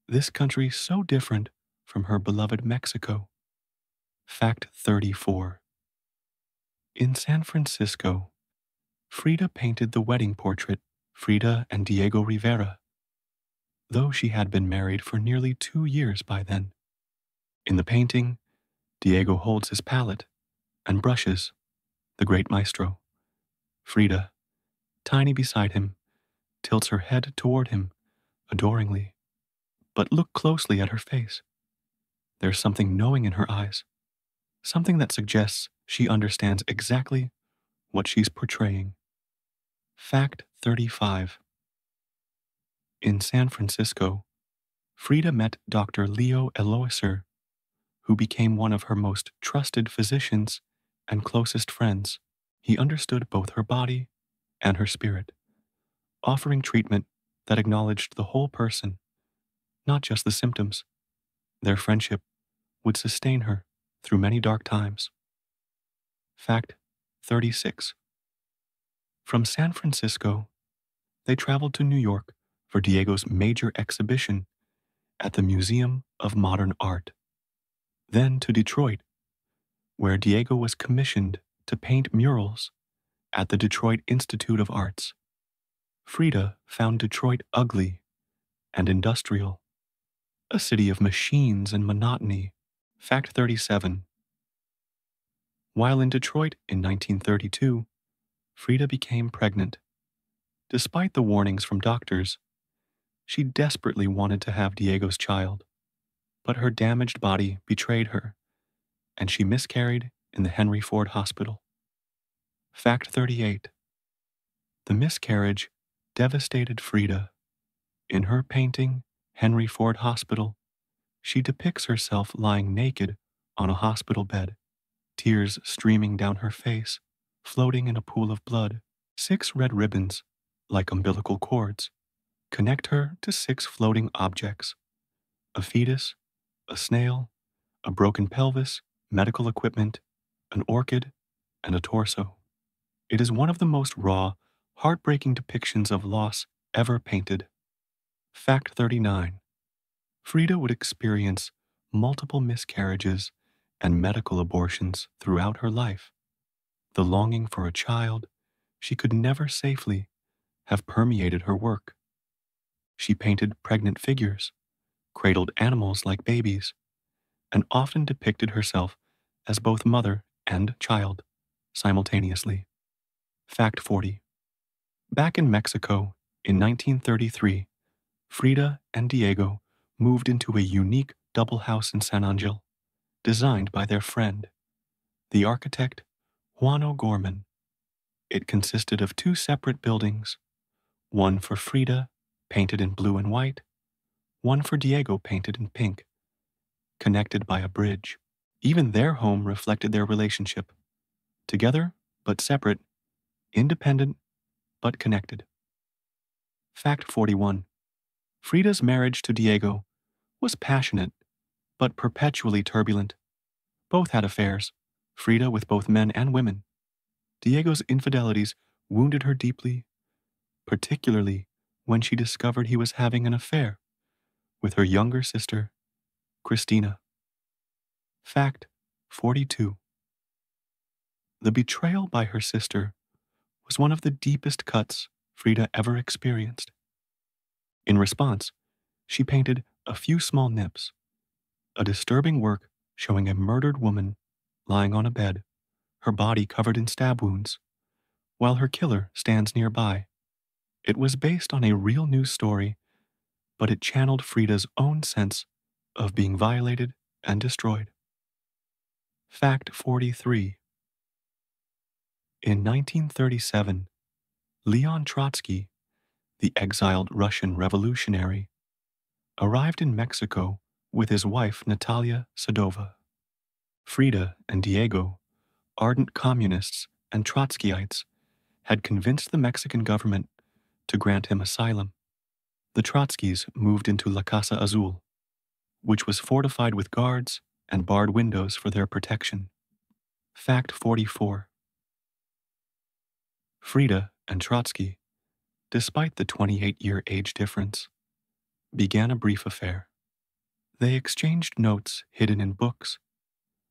This country so different from her beloved Mexico. Fact 34. In San Francisco, Frida painted the wedding portrait, Frida and Diego Rivera, though she had been married for nearly 2 years by then. In the painting, Diego holds his palette and brushes, the great maestro. Frida, tiny beside him, tilts her head toward him, adoringly. But look closely at her face. There's something knowing in her eyes, something that suggests she understands exactly what she's portraying. Fact 35. In San Francisco, Frida met Dr. Leo Eloiser, who became one of her most trusted physicians and closest friends. He understood both her body and her spirit, offering treatment that acknowledged the whole person, not just the symptoms. Their friendship would sustain her through many dark times. Fact 36. From San Francisco, they traveled to New York for Diego's major exhibition at the Museum of Modern Art. Then to Detroit, where Diego was commissioned to paint murals at the Detroit Institute of Arts. Frida found Detroit ugly and industrial, a city of machines and monotony. Fact 37. While in Detroit in 1932, Frida became pregnant. Despite the warnings from doctors, she desperately wanted to have Diego's child, but her damaged body betrayed her, and she miscarried in the Henry Ford Hospital. Fact 38. The miscarriage devastated Frida. In her painting, Henry Ford Hospital, she depicts herself lying naked on a hospital bed, tears streaming down her face, floating in a pool of blood. 6 red ribbons, like umbilical cords, connect her to 6 floating objects: a fetus, a snail, a broken pelvis, medical equipment, an orchid, and a torso. It is one of the most raw, heartbreaking depictions of loss ever painted. Fact 39. Frida would experience multiple miscarriages and medical abortions throughout her life. The longing for a child she could never safely have permeated her work. She painted pregnant figures, cradled animals like babies, and often depicted herself as both mother and child simultaneously. Fact 40. Back in Mexico in 1933, Frida and Diego moved into a unique double house in San Angel, designed by their friend, the architect Juan O'Gorman. It consisted of 2 separate buildings, one for Frida, painted in blue and white, one for Diego, painted in pink, connected by a bridge. Even their home reflected their relationship, together but separate, independent but connected. Fact 41. Frida's marriage to Diego was passionate but perpetually turbulent. Both had affairs, Frida with both men and women. Diego's infidelities wounded her deeply, particularly when she discovered he was having an affair with her younger sister, Christina. Fact 42. The betrayal by her sister was one of the deepest cuts Frida ever experienced. In response, she painted A Few Small Nips, a disturbing work showing a murdered woman lying on a bed, her body covered in stab wounds, while her killer stands nearby. It was based on a real news story, but it channeled Frida's own sense of being violated and destroyed. Fact 43. In 1937, Leon Trotsky, the exiled Russian revolutionary, arrived in Mexico with his wife Natalia Sadova. Frida and Diego, ardent communists and Trotskyites, had convinced the Mexican government to grant him asylum. The Trotskys moved into La Casa Azul, which was fortified with guards and barred windows for their protection. Fact 44. Frida and Trotsky, despite the 28-year age difference, began a brief affair. They exchanged notes hidden in books,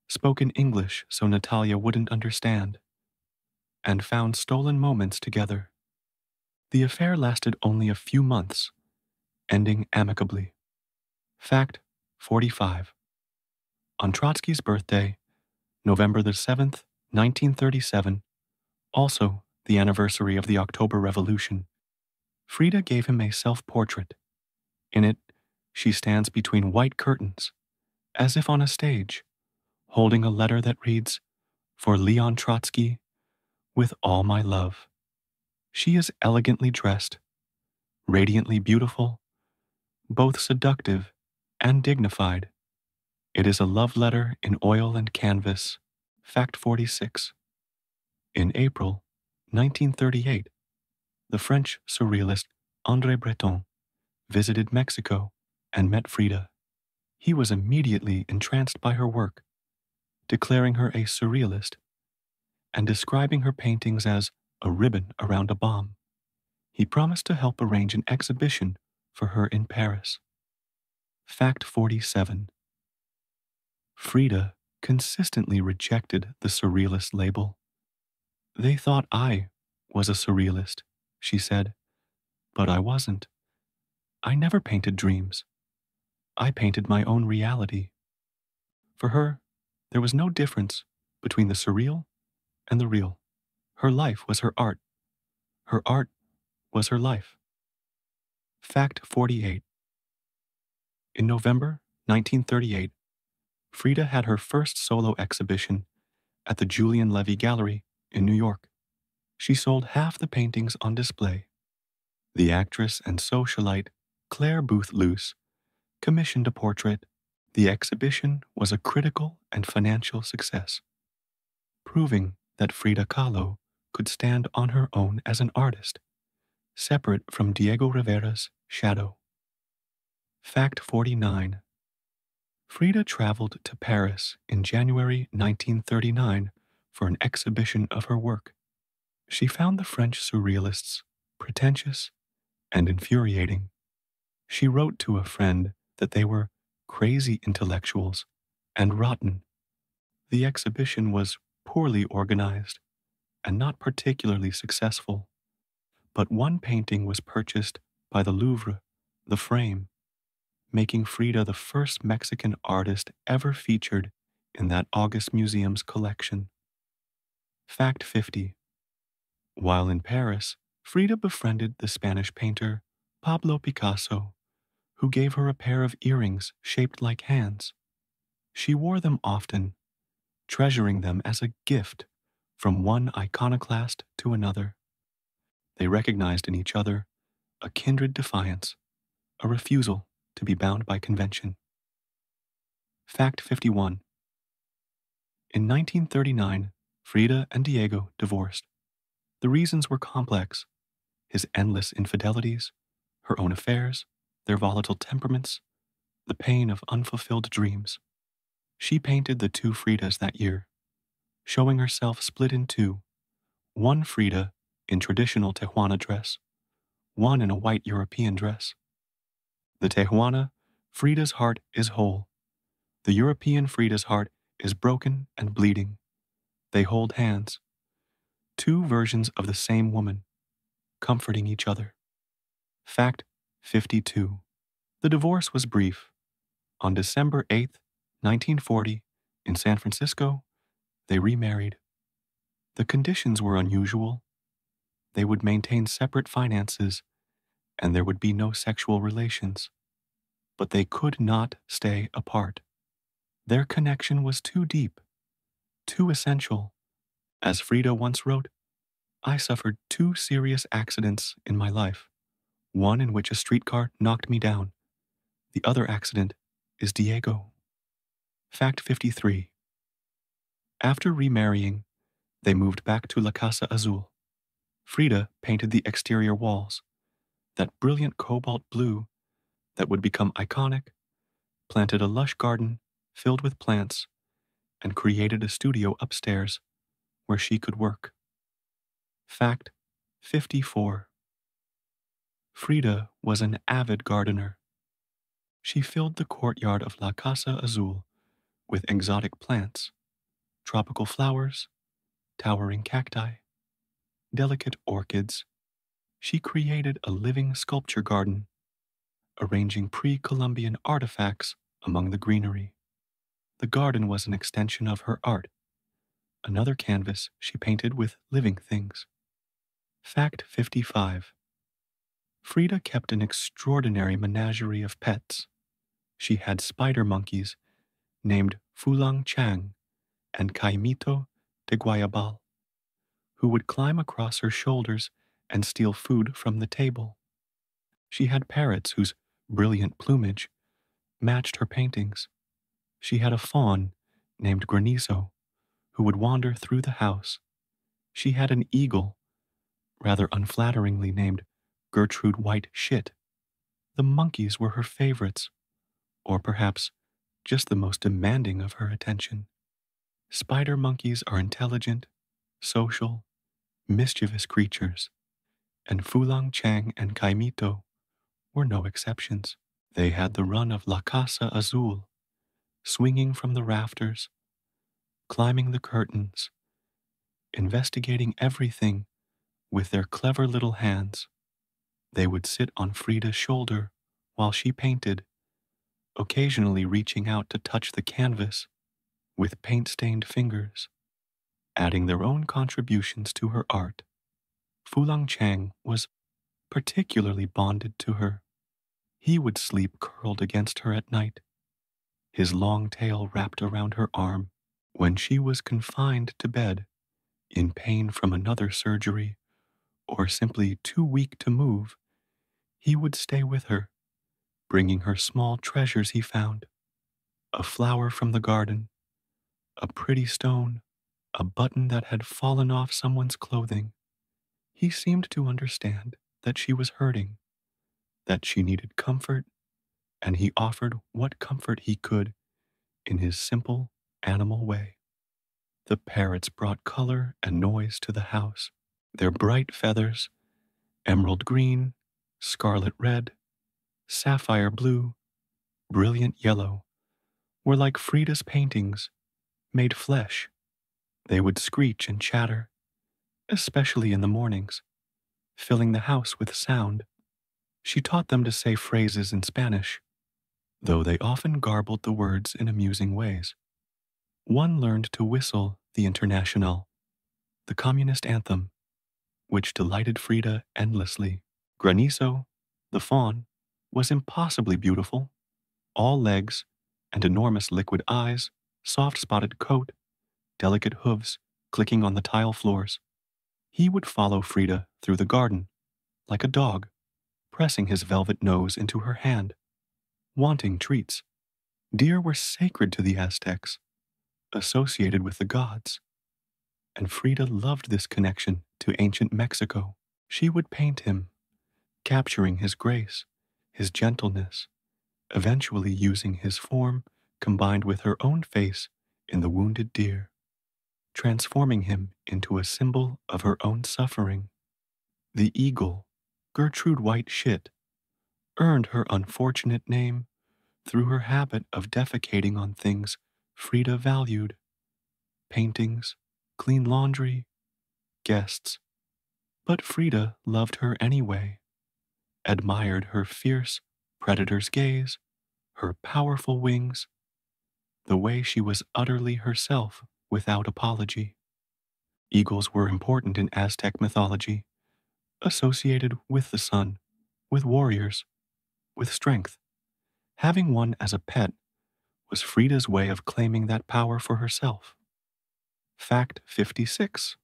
spoke in English so Natalia wouldn't understand, and found stolen moments together. The affair lasted only a few months, ending amicably. Fact 45. On Trotsky's birthday November the 7th, 1937, also the anniversary of the October Revolution, Frida gave him a self-portrait. In it, she stands between white curtains, as if on a stage, holding a letter that reads, "For Leon Trotsky, with all my love." She is elegantly dressed, radiantly beautiful, both seductive and dignified. It is a love letter in oil and canvas. Fact 46. In April 1938, the French surrealist André Breton visited Mexico and met Frida. He was immediately entranced by her work, declaring her a surrealist and describing her paintings as a ribbon around a bomb. He promised to help arrange an exhibition for her in Paris. Fact 47. Frida consistently rejected the surrealist label. "They thought I was a surrealist," she said, "but I wasn't. I never painted dreams. I painted my own reality." For her, there was no difference between the surreal and the real. Her life was her art. Her art was her life. Fact 48. In November 1938, Frida had her first solo exhibition at the Julian Levy Gallery in New York. She sold half the paintings on display. The actress and socialite Claire Booth Luce commissioned a portrait. The exhibition was a critical and financial success, proving that Frida Kahlo could stand on her own as an artist, separate from Diego Rivera's shadow. Fact 49. Frida traveled to Paris in January 1939 for an exhibition of her work. She found the French surrealists pretentious and infuriating. She wrote to a friend that they were crazy intellectuals and rotten. The exhibition was poorly organized and not particularly successful, but one painting was purchased by the Louvre, the frame, making Frida the first Mexican artist ever featured in that August Museum's collection. Fact 50. While in Paris, Frida befriended the Spanish painter Pablo Picasso, who gave her a pair of earrings shaped like hands. She wore them often, treasuring them as a gift from one iconoclast to another. They recognized in each other a kindred defiance, a refusal to be bound by convention. Fact 51. In 1939, Frida and Diego divorced. The reasons were complex: his endless infidelities, her own affairs, their volatile temperaments, the pain of unfulfilled dreams. She painted the two Fridas that year, showing herself split in two, one Frida in traditional Tehuana dress, one in a white European dress. The Tehuana Frida's heart is whole. The European Frida's heart is broken and bleeding. They hold hands, two versions of the same woman, comforting each other. Fact 52. The divorce was brief. On December 8th, 1940, in San Francisco, they remarried. The conditions were unusual. They would maintain separate finances, and there would be no sexual relations. But they could not stay apart. Their connection was too deep, too essential. As Frida once wrote, "I suffered two serious accidents in my life, one in which a streetcar knocked me down. The other accident is Diego." Fact 53. After remarrying, they moved back to La Casa Azul. Frida painted the exterior walls, that brilliant cobalt blue that would become iconic, planted a lush garden filled with plants, and created a studio upstairs where she could work. Fact 54. Frida was an avid gardener. She filled the courtyard of La Casa Azul with exotic plants, tropical flowers, towering cacti, delicate orchids. She created a living sculpture garden, arranging pre-Columbian artifacts among the greenery. The garden was an extension of her art, Another canvas she painted with living things. Fact 55. Frida kept an extraordinary menagerie of pets. She had spider monkeys named Fulang Chang and Caimito de Guayabal, who would climb across her shoulders and steal food from the table. She had parrots whose brilliant plumage matched her paintings. She had a fawn named Granizo who would wander through the house. She had an eagle, rather unflatteringly named Gertrude White Shit. The monkeys were her favorites, or perhaps just the most demanding of her attention. Spider monkeys are intelligent, social, mischievous creatures, and Fulang Chang and Caimito were no exceptions. They had the run of La Casa Azul, swinging from the rafters, climbing the curtains, investigating everything with their clever little hands. They would sit on Frida's shoulder while she painted, occasionally reaching out to touch the canvas with paint-stained fingers, adding their own contributions to her art. Fulang Chang was particularly bonded to her. He would sleep curled against her at night, his long tail wrapped around her arm. When she was confined to bed, in pain from another surgery, or simply too weak to move, he would stay with her, bringing her small treasures he found: a flower from the garden, a pretty stone, a button that had fallen off someone's clothing. He seemed to understand that she was hurting, that she needed comfort, and he offered what comfort he could in his simple animal way. The parrots brought color and noise to the house. Their bright feathers, emerald green, scarlet red, sapphire blue, brilliant yellow, were like Frida's paintings, made flesh. They would screech and chatter, especially in the mornings, filling the house with sound. She taught them to say phrases in Spanish, though they often garbled the words in amusing ways. One learned to whistle the Internationale, the communist anthem, which delighted Frida endlessly. Granizo, the fawn, was impossibly beautiful, all legs and enormous liquid eyes, soft spotted coat, delicate hooves clicking on the tile floors. He would follow Frida through the garden, like a dog, pressing his velvet nose into her hand, wanting treats. Deer were sacred to the Aztecs, associated with the gods, and Frida loved this connection to ancient Mexico. She would paint him, capturing his grace, his gentleness, eventually using his form combined with her own face in the wounded deer, transforming him into a symbol of her own suffering. The eagle, Gertrude White Shit, earned her unfortunate name through her habit of defecating on things Frida valued: paintings, clean laundry, guests. But Frida loved her anyway, admired her fierce predator's gaze, her powerful wings, the way she was utterly herself without apology. Eagles were important in Aztec mythology, associated with the sun, with warriors, with strength. Having one as a pet was Frida's way of claiming that power for herself. Fact 56.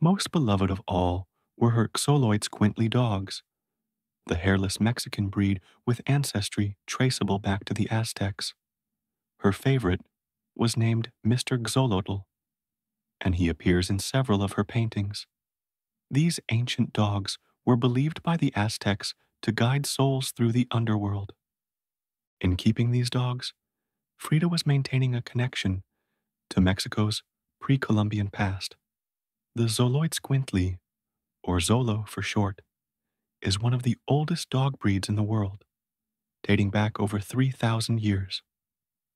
Most beloved of all were her Xoloids Quintly dogs, the hairless Mexican breed with ancestry traceable back to the Aztecs. Her favorite was named Mr. Xolotl, and he appears in several of her paintings. These ancient dogs were believed by the Aztecs to guide souls through the underworld. In keeping these dogs, Frida was maintaining a connection to Mexico's pre-Columbian past. The Xoloitzcuintli, or Xolo for short, is one of the oldest dog breeds in the world, dating back over 3,000 years.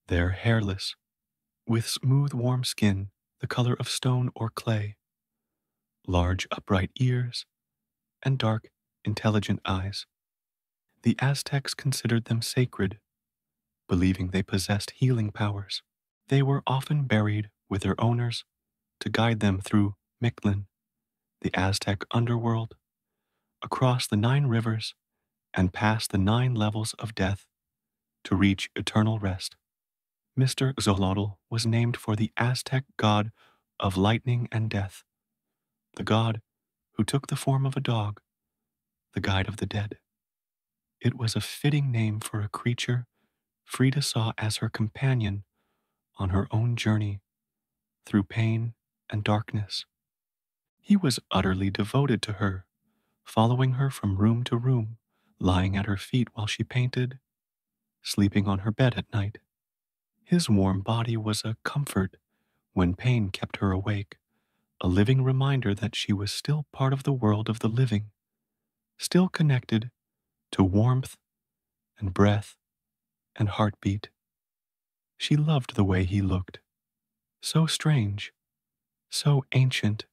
They're hairless, with smooth, warm skin the color of stone or clay, large, upright ears, and dark, intelligent eyes. The Aztecs considered them sacred, believing they possessed healing powers. They were often buried with their owners to guide them through Mictlan, the Aztec underworld, across the 9 rivers, and past the 9 levels of death to reach eternal rest. Mr. Xolotl was named for the Aztec god of lightning and death, the god who took the form of a dog, the guide of the dead. It was a fitting name for a creature Frida saw as her companion on her own journey through pain and darkness. He was utterly devoted to her, following her from room to room, lying at her feet while she painted, sleeping on her bed at night. His warm body was a comfort when pain kept her awake, a living reminder that she was still part of the world of the living, still connected to warmth and breath and heartbeat. She loved the way he looked, so strange, so ancient,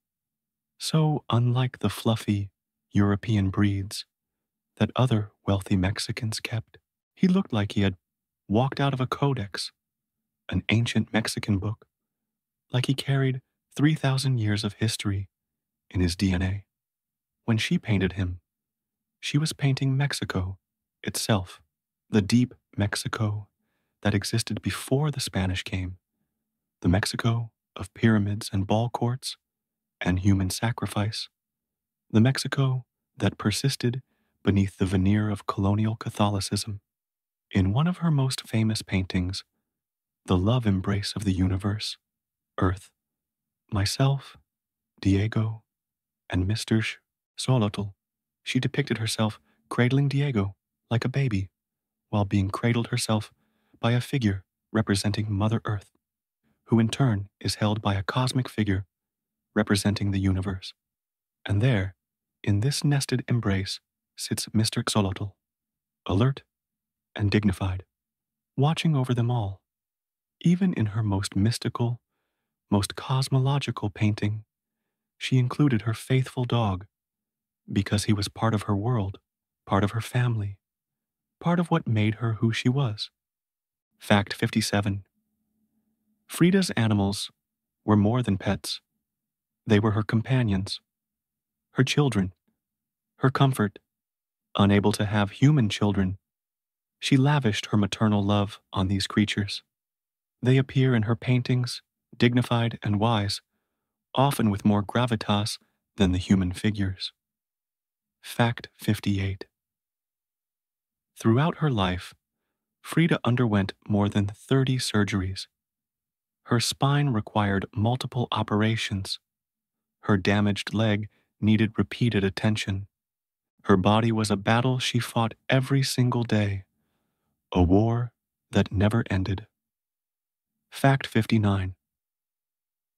so unlike the fluffy European breeds that other wealthy Mexicans kept. He looked like he had walked out of a codex, an ancient Mexican book, like he carried 3,000 years of history in his DNA. When she painted him, she was painting Mexico itself, the deep Mexico that existed before the Spanish came, the Mexico of pyramids and ball courts and human sacrifice, the Mexico that persisted beneath the veneer of colonial Catholicism. In one of her most famous paintings, The Love Embrace of the Universe, Earth, myself, Diego, and Mr. Xolotl, she depicted herself cradling Diego like a baby, while being cradled herself by a figure representing Mother Earth, who in turn is held by a cosmic figure representing the universe. And there, in this nested embrace, sits Mr. Xolotl, alert and dignified, watching over them all. Even in her most mystical, most cosmological painting, she included her faithful dog, because he was part of her world, part of her family, part of what made her who she was. Fact 57. Frida's animals were more than pets. They were her companions, her children, her comfort. Unable to have human children, she lavished her maternal love on these creatures. They appear in her paintings, dignified and wise, often with more gravitas than the human figures. Fact 58. Throughout her life, Frida underwent more than 30 surgeries. Her spine required multiple operations. Her damaged leg needed repeated attention. Her body was a battle she fought every single day, a war that never ended. Fact 59.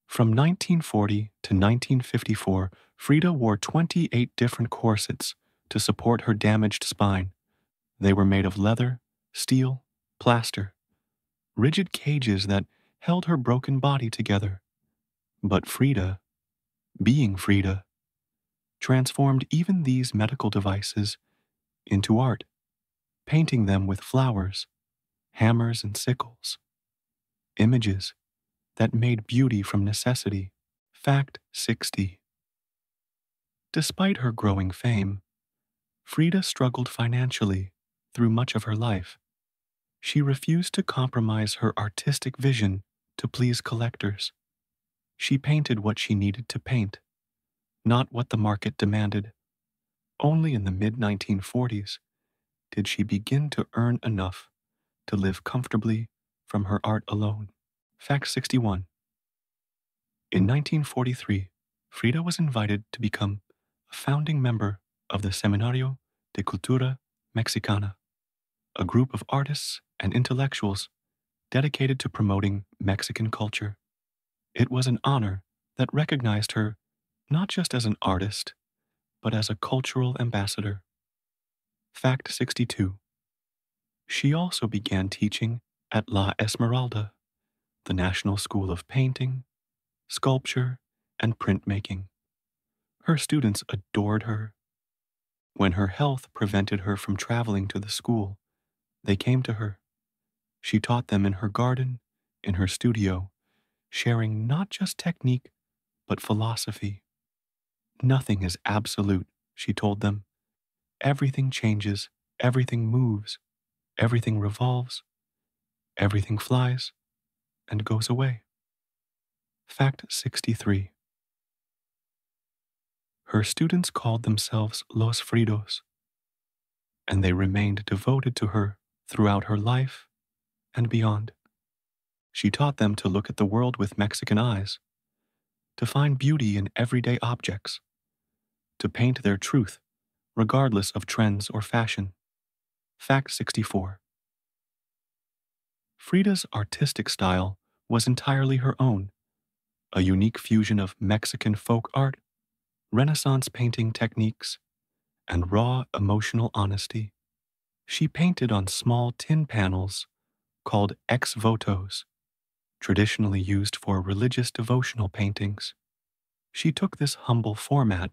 From 1940 to 1954, Frida wore 28 different corsets to support her damaged spine. They were made of leather, steel, plaster, rigid cages that held her broken body together. But Frida, being Frida, transformed even these medical devices into art, painting them with flowers, hammers, and sickles, images that made beauty from necessity. Fact 60. Despite her growing fame, Frida struggled financially through much of her life. She refused to compromise her artistic vision to please collectors. She painted what she needed to paint, not what the market demanded. Only in the mid-1940s did she begin to earn enough to live comfortably from her art alone. Fact 61. In 1943, Frida was invited to become a founding member of the Seminario de Cultura Mexicana, a group of artists and intellectuals dedicated to promoting Mexican culture. It was an honor that recognized her not just as an artist, but as a cultural ambassador. Fact 62. She also began teaching at La Esmeralda, the National School of Painting, Sculpture, and Printmaking. Her students adored her. When her health prevented her from traveling to the school, they came to her. She taught them in her garden, in her studio, sharing not just technique, but philosophy. Nothing is absolute, she told them. Everything changes, everything moves, everything revolves, everything flies and goes away. Fact 63. Her students called themselves Los Fridos, and they remained devoted to her throughout her life and beyond. She taught them to look at the world with Mexican eyes, to find beauty in everyday objects, to paint their truth regardless of trends or fashion. Fact 64. Frida's artistic style was entirely her own, a unique fusion of Mexican folk art, Renaissance painting techniques, and raw emotional honesty. She painted on small tin panels called ex votos, traditionally used for religious devotional paintings. She took this humble format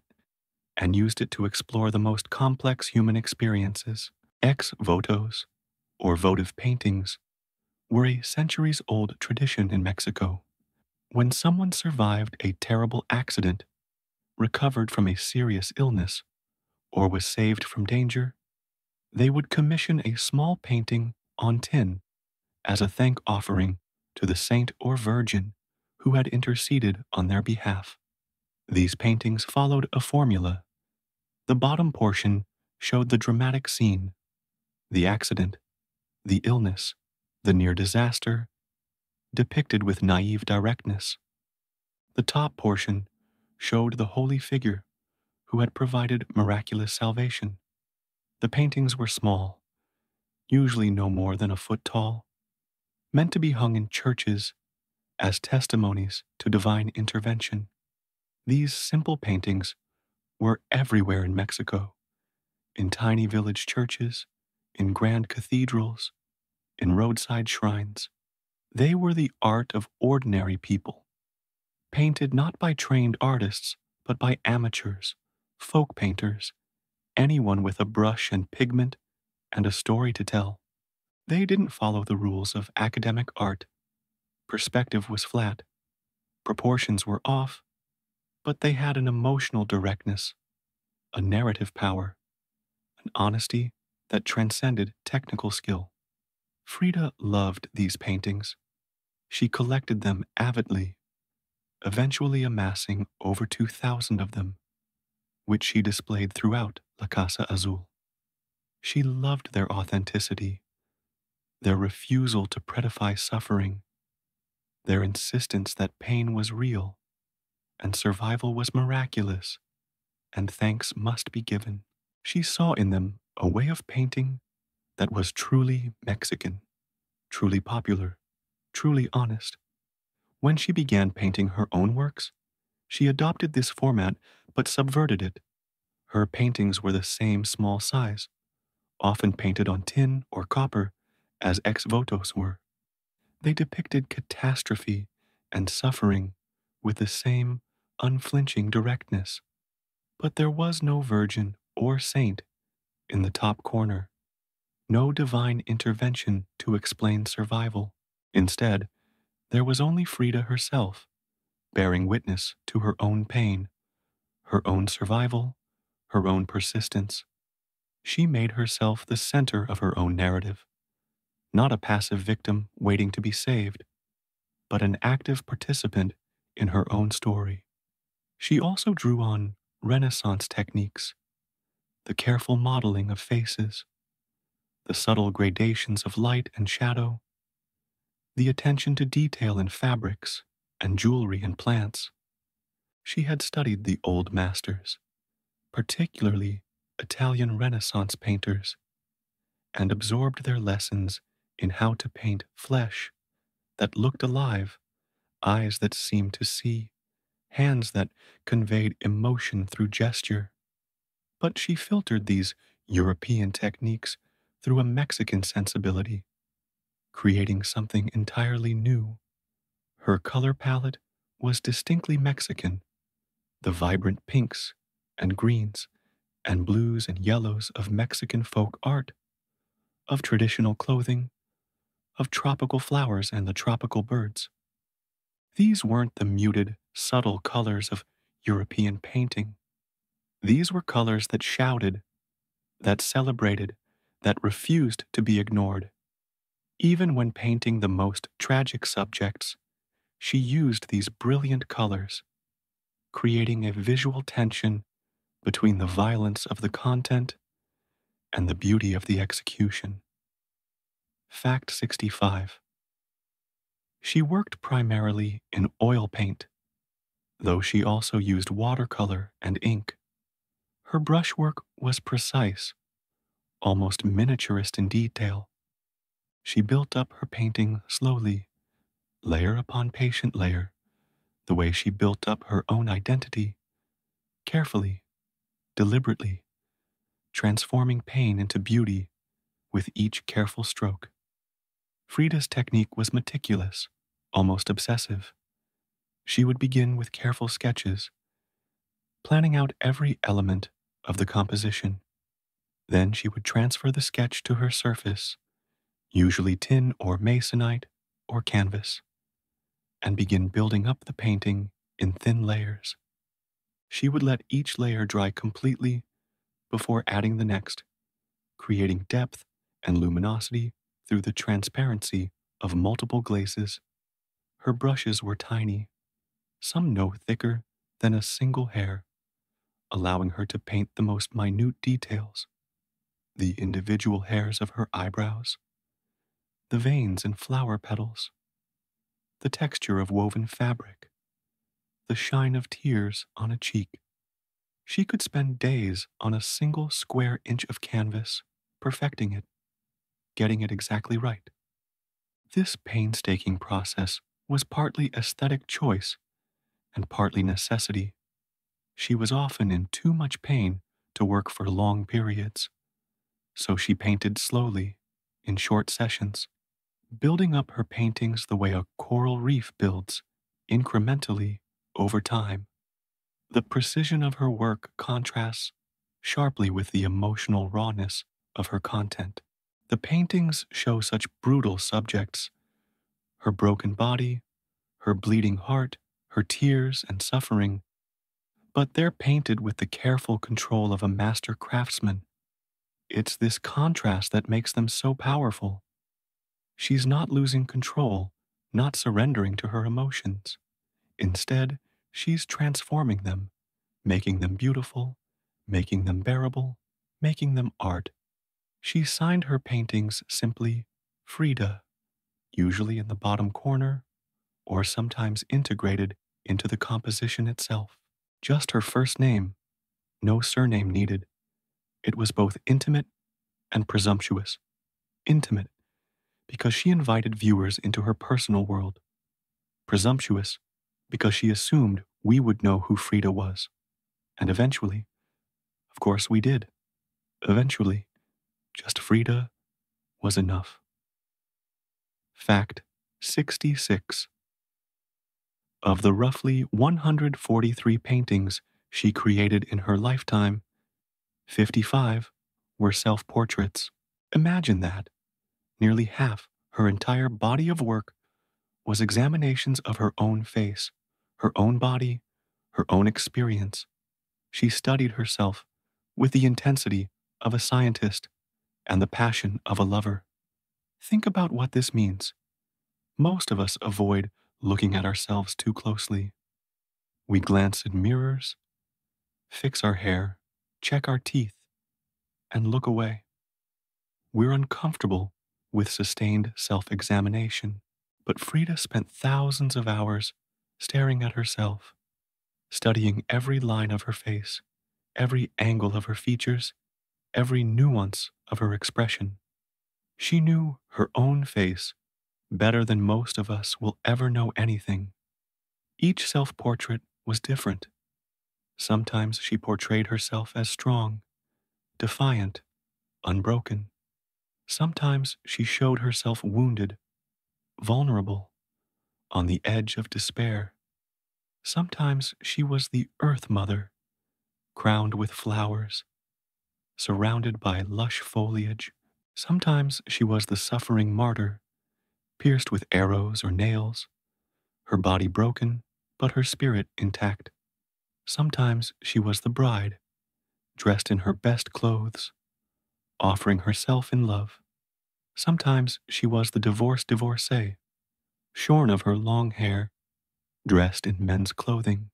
and used it to explore the most complex human experiences. Ex votos, or votive paintings, were a centuries-old tradition in Mexico. When someone survived a terrible accident, recovered from a serious illness, or was saved from danger, they would commission a small painting on tin as a thank offering to the saint or virgin who had interceded on their behalf. These paintings followed a formula. The bottom portion showed the dramatic scene, the accident, the illness, the near disaster, depicted with naive directness. The top portion showed the holy figure who had provided miraculous salvation. The paintings were small, usually no more than a foot tall, meant to be hung in churches as testimonies to divine intervention. These simple paintings were everywhere in Mexico, in tiny village churches, in grand cathedrals, in roadside shrines. They were the art of ordinary people, painted not by trained artists, but by amateurs, folk painters, anyone with a brush and pigment and a story to tell. They didn't follow the rules of academic art. Perspective was flat, proportions were off, but they had an emotional directness, a narrative power, an honesty that transcended technical skill. Frida loved these paintings. She collected them avidly, eventually amassing over 2,000 of them, which she displayed throughout La Casa Azul. She loved their authenticity, their refusal to predify suffering, their insistence that pain was real and survival was miraculous, and thanks must be given. She saw in them a way of painting that was truly Mexican, truly popular, truly honest. When she began painting her own works, she adopted this format but subverted it. Her paintings were the same small size, often painted on tin or copper, as ex votos were. They depicted catastrophe and suffering with the same unflinching directness. But there was no virgin or saint in the top corner, no divine intervention to explain survival. Instead, there was only Frida herself, bearing witness to her own pain, her own survival, her own persistence. She made herself the center of her own narrative, not a passive victim waiting to be saved, but an active participant in her own story. She also drew on Renaissance techniques, the careful modeling of faces, the subtle gradations of light and shadow, the attention to detail in fabrics and jewelry and plants. She had studied the old masters, particularly Italian Renaissance painters, and absorbed their lessons in how to paint flesh that looked alive, eyes that seemed to see, hands that conveyed emotion through gesture. But she filtered these European techniques through a Mexican sensibility, creating something entirely new. Her color palette was distinctly Mexican, the vibrant pinks and greens and blues and yellows of Mexican folk art, of traditional clothing, of tropical flowers and the tropical birds. These weren't the muted, subtle colors of European painting. These were colors that shouted, that celebrated, that refused to be ignored. Even when painting the most tragic subjects, she used these brilliant colors, creating a visual tension between the violence of the content and the beauty of the execution. Fact 65. She worked primarily in oil paint, though she also used watercolor and ink. Her brushwork was precise, almost miniaturist in detail. She built up her painting slowly, layer upon patient layer, the way she built up her own identity, carefully, deliberately, transforming pain into beauty with each careful stroke. Frida's technique was meticulous, almost obsessive. She would begin with careful sketches, planning out every element of the composition. Then she would transfer the sketch to her surface, usually tin or masonite or canvas, and begin building up the painting in thin layers. She would let each layer dry completely before adding the next, creating depth and luminosity through the transparency of multiple glazes. Her brushes were tiny, some no thicker than a single hair, allowing her to paint the most minute details, the individual hairs of her eyebrows, the veins and flower petals, the texture of woven fabric, the shine of tears on a cheek. She could spend days on a single square inch of canvas, perfecting it, getting it exactly right. This painstaking process was partly aesthetic choice and partly necessity. She was often in too much pain to work for long periods, so she painted slowly, in short sessions, building up her paintings the way a coral reef builds, incrementally, over time. The precision of her work contrasts sharply with the emotional rawness of her content. The paintings show such brutal subjects: her broken body, her bleeding heart, her tears and suffering, but they're painted with the careful control of a master craftsman. It's this contrast that makes them so powerful. She's not losing control, not surrendering to her emotions. Instead, she's transforming them, making them beautiful, making them bearable, making them art. She signed her paintings simply Frida, usually in the bottom corner, or sometimes integrated into the composition itself. Just her first name, no surname needed. It was both intimate and presumptuous. Intimate, because she invited viewers into her personal world. Presumptuous, because she assumed we would know who Frida was. And eventually, of course we did. Eventually, just Frida was enough. Fact 66. Of the roughly 143 paintings she created in her lifetime, 55 were self-portraits. Imagine that. Nearly half her entire body of work was examinations of her own face, her own body, her own experience. She studied herself with the intensity of a scientist and the passion of a lover. Think about what this means. Most of us avoid looking at ourselves too closely. We glance in mirrors, fix our hair, check our teeth, and look away. We're uncomfortable with sustained self-examination, but Frida spent thousands of hours staring at herself, studying every line of her face, every angle of her features, every nuance of her expression. She knew her own face better than most of us will ever know anything. Each self-portrait was different. Sometimes she portrayed herself as strong, defiant, unbroken. Sometimes she showed herself wounded, vulnerable, on the edge of despair. Sometimes she was the Earth Mother, crowned with flowers, surrounded by lush foliage. Sometimes she was the suffering martyr, pierced with arrows or nails, her body broken, but her spirit intact. Sometimes she was the bride, dressed in her best clothes, offering herself in love. Sometimes she was the divorced divorcee, shorn of her long hair, dressed in men's clothing,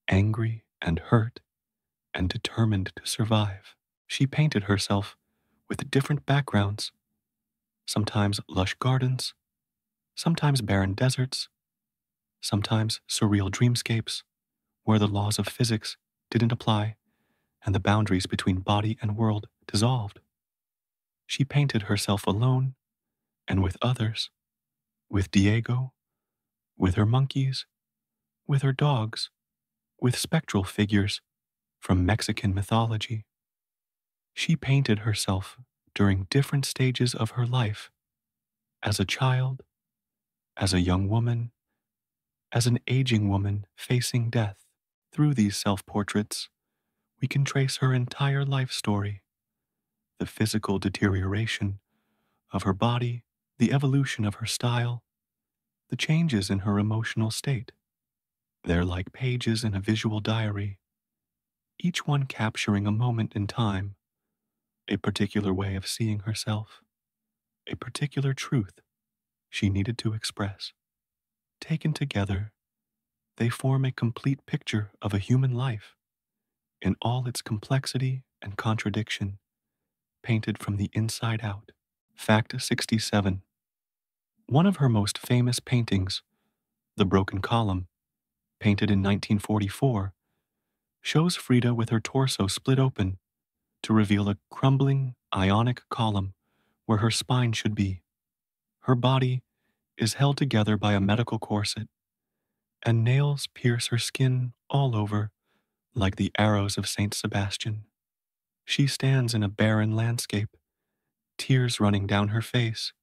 angry and hurt and determined to survive. She painted herself with different backgrounds, sometimes lush gardens, sometimes barren deserts, sometimes surreal dreamscapes where the laws of physics didn't apply and the boundaries between body and world dissolved. She painted herself alone and with others, with Diego, with her monkeys, with her dogs, with spectral figures from Mexican mythology. She painted herself during different stages of her life, as a child, as a young woman, as an aging woman facing death. Through these self-portraits, we can trace her entire life story, the physical deterioration of her body, the evolution of her style, the changes in her emotional state. They're like pages in a visual diary, each one capturing a moment in time, a particular way of seeing herself, a particular truth she needed to express. Taken together, they form a complete picture of a human life in all its complexity and contradiction, painted from the inside out. Fact 67. One of her most famous paintings, The Broken Column, painted in 1944, shows Frida with her torso split open to reveal a crumbling ionic column where her spine should be. Her body is held together by a medical corset, and nails pierce her skin all over like the arrows of Saint Sebastian. She stands in a barren landscape, tears running down her face,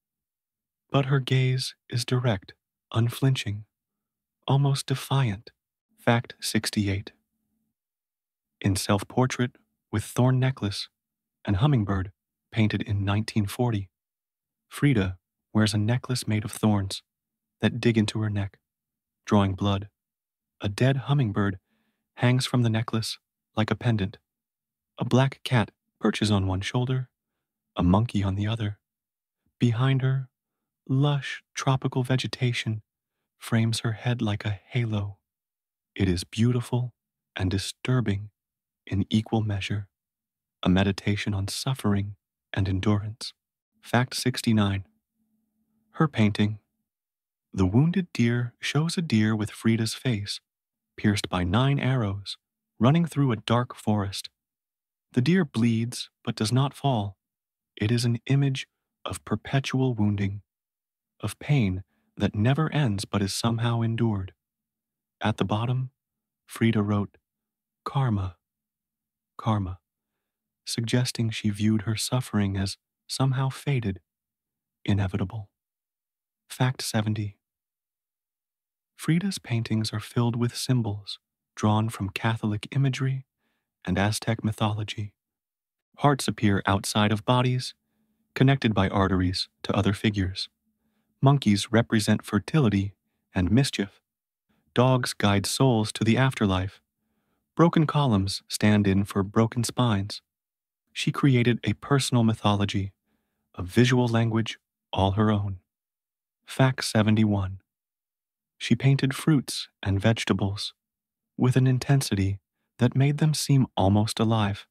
but her gaze is direct, unflinching, almost defiant. Fact 68. In Self-Portrait with Thorn Necklace and Hummingbird, painted in 1940, Frida wears a necklace made of thorns that dig into her neck, drawing blood. A dead hummingbird hangs from the necklace like a pendant. A black cat perches on one shoulder, a monkey on the other. Behind her, lush tropical vegetation frames her head like a halo. It is beautiful and disturbing in equal measure, a meditation on suffering and endurance. Fact 69. Her painting, The Wounded Deer, shows a deer with Frida's face, pierced by 9 arrows, running through a dark forest. The deer bleeds but does not fall. It is an image of perpetual wounding, of pain that never ends but is somehow endured. At the bottom, Frida wrote, "Karma, karma," suggesting she viewed her suffering as somehow fated, inevitable. Fact 70. Frida's paintings are filled with symbols drawn from Catholic imagery and Aztec mythology. Hearts appear outside of bodies, connected by arteries to other figures. Monkeys represent fertility and mischief. Dogs guide souls to the afterlife. Broken columns stand in for broken spines. She created a personal mythology, a visual language all her own. Fact 71. She painted fruits and vegetables with an intensity that made them seem almost alive.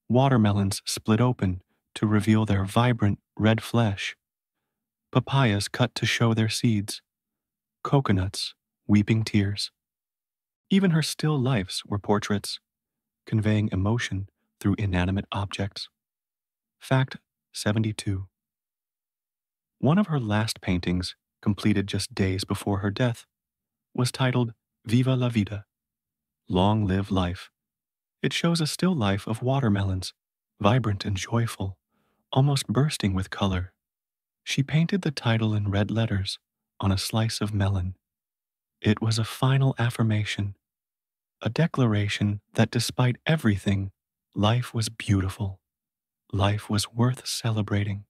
Watermelons split open to reveal their vibrant red flesh. Papayas cut to show their seeds. Coconuts weeping tears. Even her still lifes were portraits, conveying emotion through inanimate objects. Fact 72. One of her last paintings, completed just days before her death, was titled Viva la Vida, Long Live Life. It shows a still life of watermelons, vibrant and joyful, almost bursting with color. She painted the title in red letters on a slice of melon. It was a final affirmation, a declaration that despite everything, life was beautiful. Life was worth celebrating.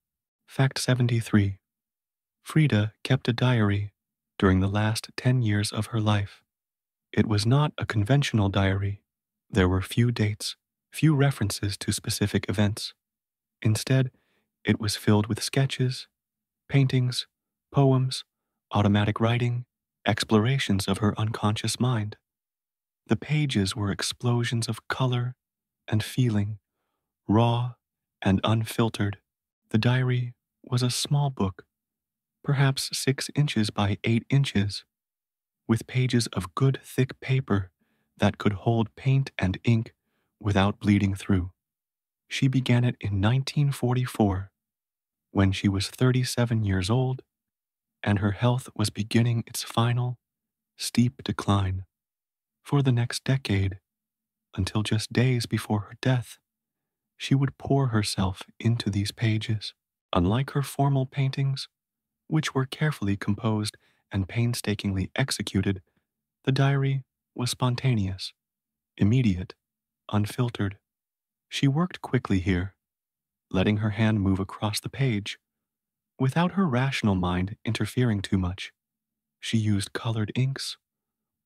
Fact 73. Frida kept a diary during the last 10 years of her life. It was not a conventional diary. There were few dates, few references to specific events. Instead, it was filled with sketches, paintings, poems, automatic writing, explorations of her unconscious mind. The pages were explosions of color and feeling, raw and unfiltered. The diary was a small book, perhaps 6 inches by 8 inches, with pages of good thick paper that could hold paint and ink without bleeding through. She began it in 1944, when she was 37 years old, and her health was beginning its final, steep decline. For the next decade, until just days before her death, she would pour herself into these pages. Unlike her formal paintings, which were carefully composed and painstakingly executed, the diary was spontaneous, immediate, unfiltered. She worked quickly here, letting her hand move across the page, without her rational mind interfering too much. She used colored inks,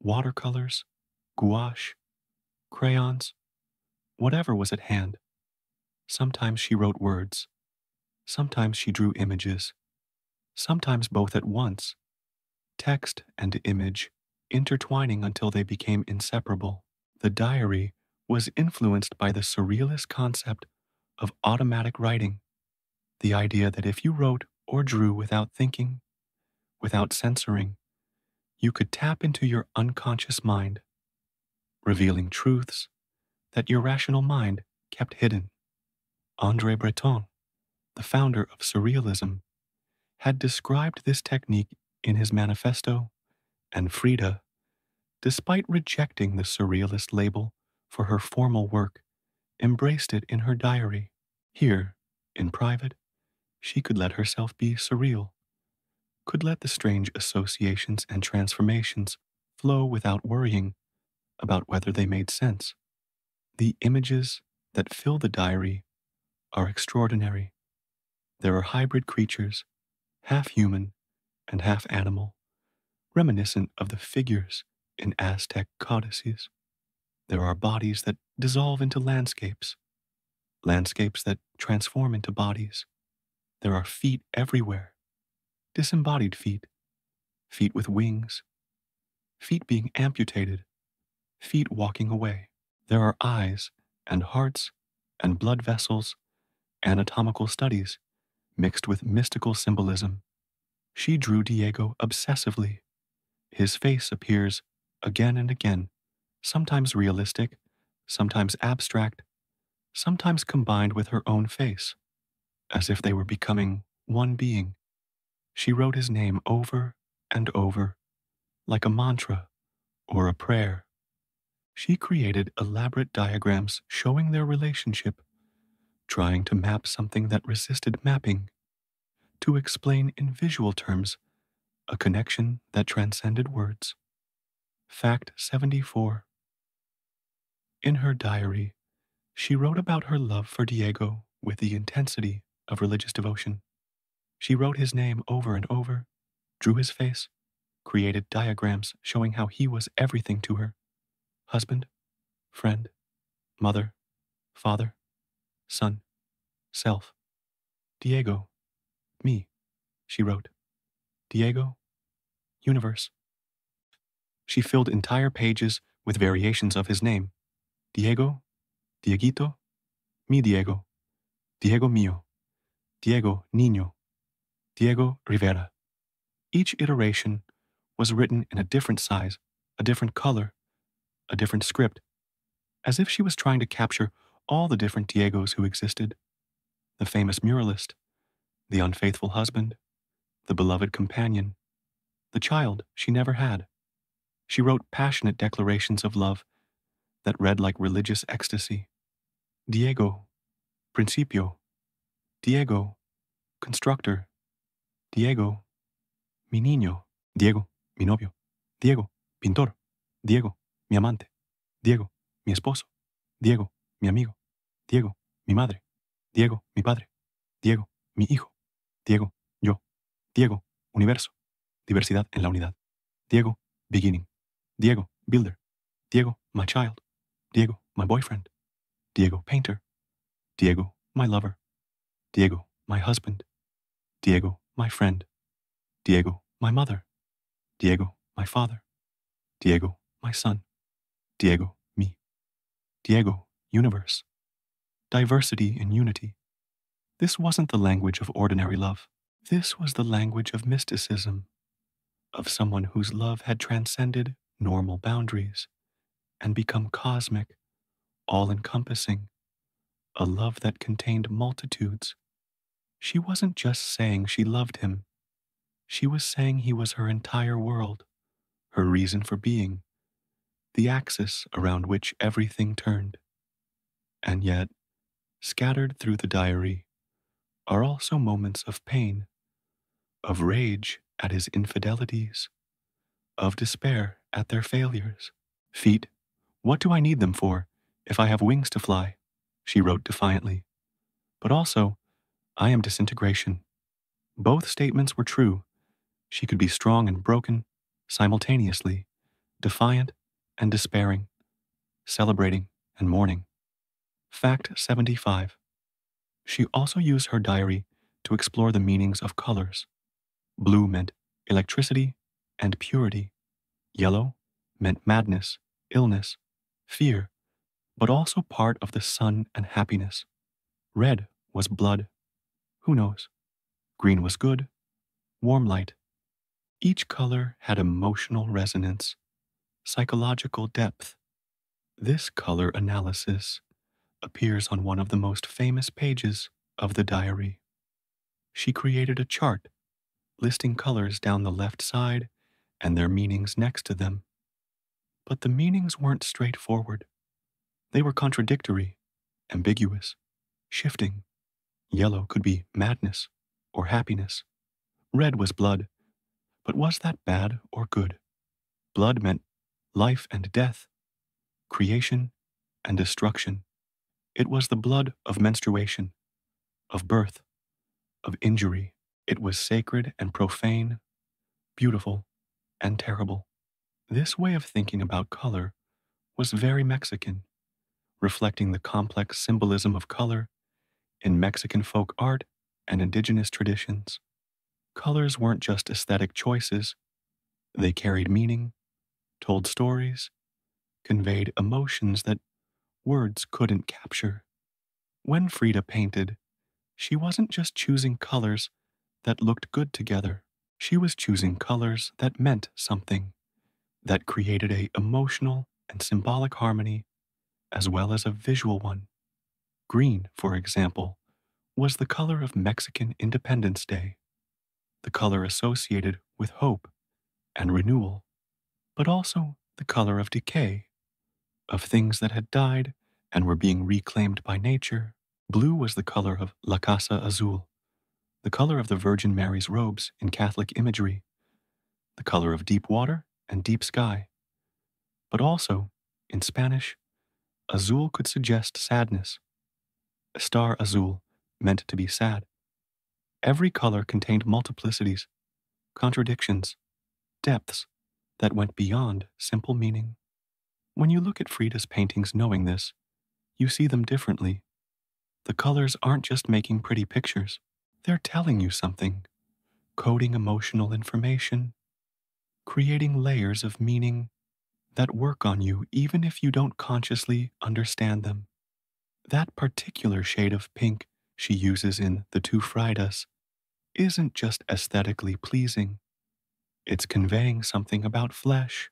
watercolors, gouache, crayons, whatever was at hand. Sometimes she wrote words, sometimes she drew images, sometimes both at once, text and image intertwining until they became inseparable. The diary was influenced by the surrealist concept of automatic writing, the idea that if you wrote or drew without thinking, without censoring, you could tap into your unconscious mind, revealing truths that your rational mind kept hidden. André Breton, the founder of Surrealism, had described this technique in his manifesto, and Frida, despite rejecting the Surrealist label for her formal work, embraced it in her diary. Here, in private, she could let herself be surreal, could let the strange associations and transformations flow without worrying about whether they made sense. The images that fill the diary are extraordinary. There are hybrid creatures, half human and half animal, reminiscent of the figures in Aztec codices. There are bodies that dissolve into landscapes, landscapes that transform into bodies. There are feet everywhere, disembodied feet, feet with wings, feet being amputated, feet walking away. There are eyes and hearts and blood vessels, anatomical studies mixed with mystical symbolism. She drew Diego obsessively. His face appears again and again, sometimes realistic, sometimes abstract, sometimes combined with her own face, as if they were becoming one being. She wrote his name over and over, like a mantra or a prayer. She created elaborate diagrams showing their relationship, trying to map something that resisted mapping, to explain in visual terms a connection that transcended words. Fact 74. In her diary, she wrote about her love for Diego with the intensity of religious devotion. She wrote his name over and over, drew his face, created diagrams showing how he was everything to her: husband, friend, mother, father, son, self. Diego, me, she wrote. Diego, universe. She filled entire pages with variations of his name. Diego, Dieguito, mi Diego, Diego mío, Diego niño, Diego Rivera. Each iteration was written in a different size, a different color, a different script, as if she was trying to capture all the different Diegos who existed: the famous muralist, the unfaithful husband, the beloved companion, the child she never had. She wrote passionate declarations of love that read like religious ecstasy. Diego, principio. Diego, constructor. Diego, mi niño. Diego, mi novio. Diego, pintor. Diego, mi amante. Diego, mi esposo. Diego, mi amigo. Diego, mi madre. Diego, mi padre. Diego, mi hijo. Diego, yo. Diego, universo. Diversidad en la unidad. Diego, beginning. Diego, builder. Diego, my child. Diego, my boyfriend. Diego, painter. Diego, my lover. Diego, my husband. Diego, my friend. Diego, my mother. Diego, my father. Diego, my son. Diego, me. Diego, universe. Diversity in unity. This wasn't the language of ordinary love. This was the language of mysticism, of someone whose love had transcended normal boundaries and become cosmic, all-encompassing, a love that contained multitudes. She wasn't just saying she loved him. She was saying he was her entire world, her reason for being, the axis around which everything turned. And yet, scattered through the diary are also moments of pain, of rage at his infidelities, of despair at their failures. Feet, what do I need them for if I have wings to fly? She wrote defiantly. But also, I am disintegration. Both statements were true. She could be strong and broken simultaneously, defiant and despairing, celebrating and mourning. Fact 75. She also used her diary to explore the meanings of colors. Blue meant electricity and purity. Yellow meant madness, illness, fear, but also part of the sun and happiness. Red was blood. Who knows? Green was good, warm light. Each color had emotional resonance, psychological depth. This color analysis appears on one of the most famous pages of the diary. She created a chart listing colors down the left side and their meanings next to them. But the meanings weren't straightforward. They were contradictory, ambiguous, shifting. Yellow could be madness or happiness. Red was blood, but was that bad or good? Blood meant life and death, creation and destruction. It was the blood of menstruation, of birth, of injury. It was sacred and profane, beautiful and terrible. This way of thinking about color was very Mexican, reflecting the complex symbolism of color in Mexican folk art and indigenous traditions. Colors weren't just aesthetic choices, they carried meaning, told stories, conveyed emotions that words couldn't capture. When Frida painted, she wasn't just choosing colors that looked good together. She was choosing colors that meant something, that created a emotional and symbolic harmony as well as a visual one. Green, for example, was the color of Mexican Independence Day, the color associated with hope and renewal, but also the color of decay, of things that had died and were being reclaimed by nature. Blue was the color of La Casa Azul, the color of the Virgin Mary's robes in Catholic imagery, the color of deep water and deep sky. But also, in Spanish, azul could suggest sadness. A star azul meant to be sad. Every color contained multiplicities, contradictions, depths that went beyond simple meaning. When you look at Frida's paintings knowing this, you see them differently. The colors aren't just making pretty pictures. They're telling you something, coding emotional information, creating layers of meaning that work on you even if you don't consciously understand them. That particular shade of pink she uses in The Two Fridas isn't just aesthetically pleasing. It's conveying something about flesh,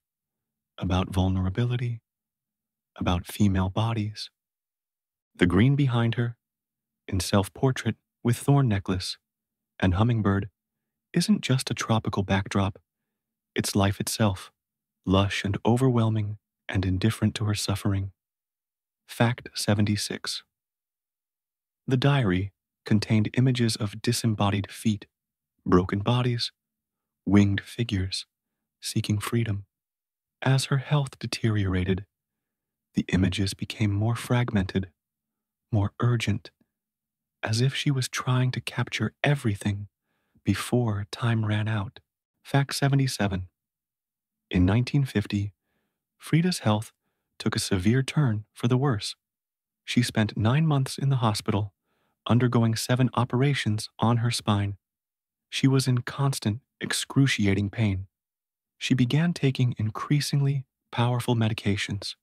about vulnerability, about female bodies. The green behind her, in self-portrait with thorn necklace and hummingbird, isn't just a tropical backdrop. It's life itself, lush and overwhelming and indifferent to her suffering. Fact 76. The diary contained images of disembodied feet, broken bodies, winged figures, seeking freedom. As her health deteriorated, the images became more fragmented, more urgent, as if she was trying to capture everything before time ran out. Fact 77. In 1950, Frida's health took a severe turn for the worse. She spent 9 months in the hospital, undergoing 7 operations on her spine. She was in constant, excruciating pain. She began taking increasingly powerful medications,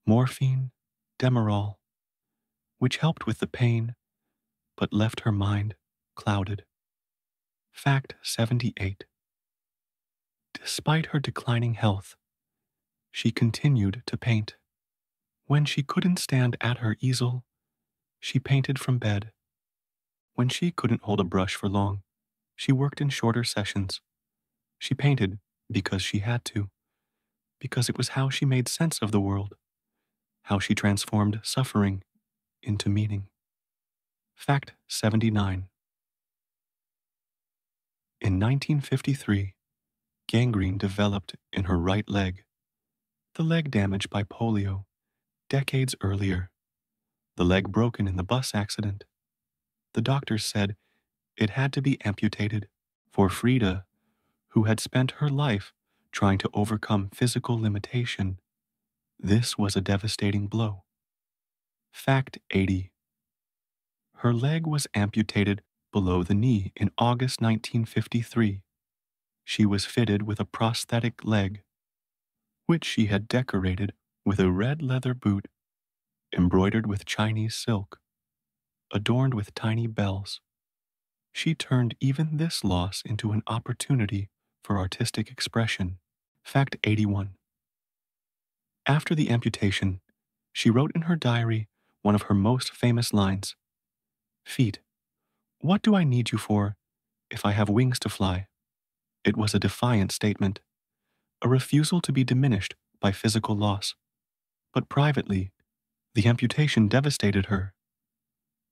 morphine, Demerol, which helped with the pain but left her mind clouded. Fact 78. Despite her declining health, she continued to paint. When she couldn't stand at her easel, she painted from bed. When she couldn't hold a brush for long, she worked in shorter sessions. She painted because she had to, because it was how she made sense of the world, how she transformed suffering into meaning. Fact 79. In 1953, gangrene developed in her right leg, the leg damaged by polio decades earlier, the leg broken in the bus accident. The doctors said it had to be amputated. For Frida, who had spent her life trying to overcome physical limitation, this was a devastating blow. Fact 80. Her leg was amputated below the knee in August 1953. She was fitted with a prosthetic leg, which she had decorated with a red leather boot embroidered with Chinese silk, adorned with tiny bells. She turned even this loss into an opportunity for artistic expression. Fact 81. After the amputation, she wrote in her diary one of her most famous lines: "Feet, what do I need you for if I have wings to fly?" It was a defiant statement, a refusal to be diminished by physical loss. But privately, the amputation devastated her.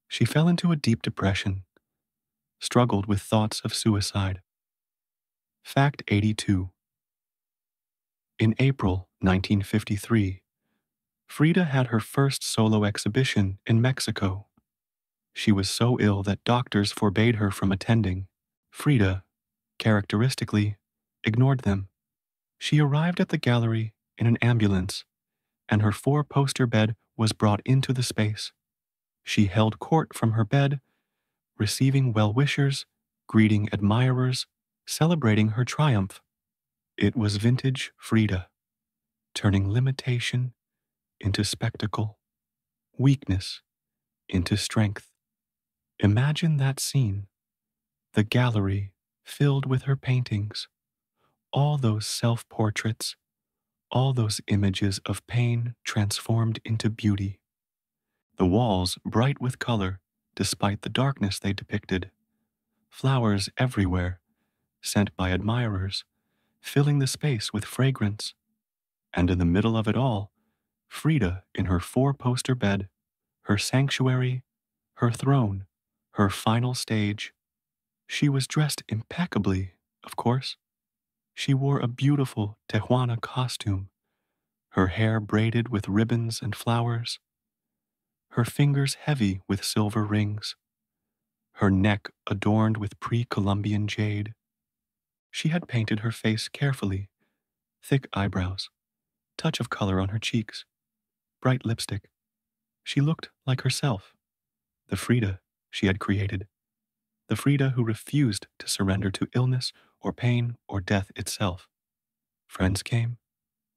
She fell into a deep depression, struggled with thoughts of suicide. Fact 82. In April 1953, Frida had her first solo exhibition in Mexico. She was so ill that doctors forbade her from attending. Frida, characteristically, ignored them. She arrived at the gallery in an ambulance, and her 4-poster bed was brought into the space. She held court from her bed, receiving well-wishers, greeting admirers, celebrating her triumph. It was vintage Frida, turning limitation into spectacle, weakness into strength. Imagine that scene, the gallery filled with her paintings, all those self-portraits, all those images of pain transformed into beauty. The walls bright with color despite the darkness they depicted, flowers everywhere, sent by admirers, filling the space with fragrance. And in the middle of it all, Frida in her 4-poster bed, her sanctuary, her throne, her final stage. She was dressed impeccably, of course. She wore a beautiful Tijuana costume, her hair braided with ribbons and flowers, her fingers heavy with silver rings, her neck adorned with pre-Columbian jade. She had painted her face carefully, thick eyebrows, touch of color on her cheeks, bright lipstick. She looked like herself, the Frida she had created, the Frida who refused to surrender to illness or pain or death itself. Friends came,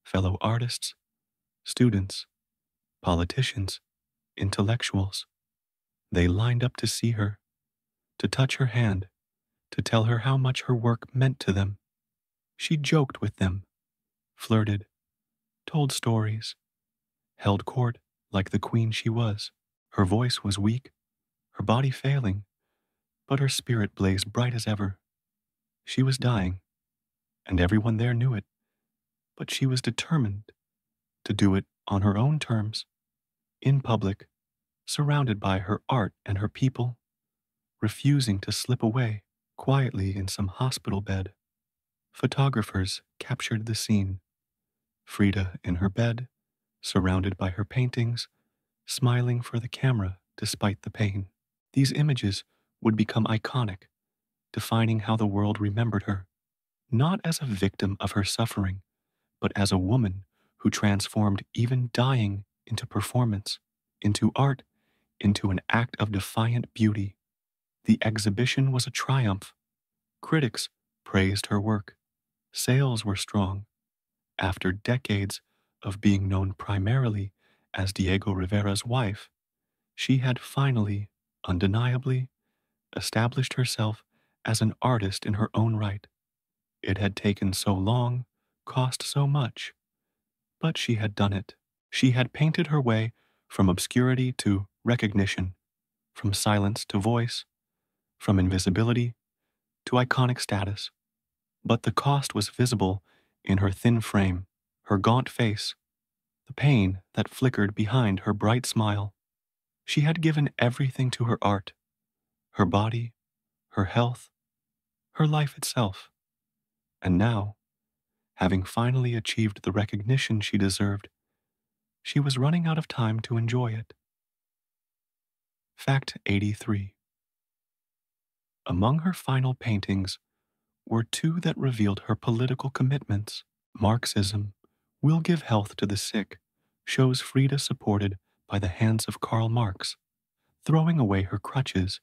fellow artists, students, politicians, intellectuals. They lined up to see her, to touch her hand, to tell her how much her work meant to them. She joked with them, flirted, told stories, held court like the queen she was. Her voice was weak, her body failing, but her spirit blazed bright as ever. She was dying, and everyone there knew it, but she was determined to do it on her own terms, in public, surrounded by her art and her people, refusing to slip away quietly in some hospital bed. Photographers captured the scene. Frida in her bed, surrounded by her paintings, smiling for the camera despite the pain. These images would become iconic, defining how the world remembered her, not as a victim of her suffering, but as a woman who transformed even dying into performance, into art, into an act of defiant beauty. The exhibition was a triumph. Critics praised her work. Sales were strong. After decades of being known primarily as Diego Rivera's wife, she had finally, undeniably, established herself as an artist in her own right. It had taken so long, cost so much, but she had done it. She had painted her way from obscurity to recognition, from silence to voice, from invisibility to iconic status. But the cost was visible in her thin frame, her gaunt face, the pain that flickered behind her bright smile. She had given everything to her art, her body, her health, her life itself. And now, having finally achieved the recognition she deserved, she was running out of time to enjoy it. Fact 83. Among her final paintings were two that revealed her political commitments. Marxism, Will Give Health to the Sick, shows Frida supported by the hands of Karl Marx, throwing away her crutches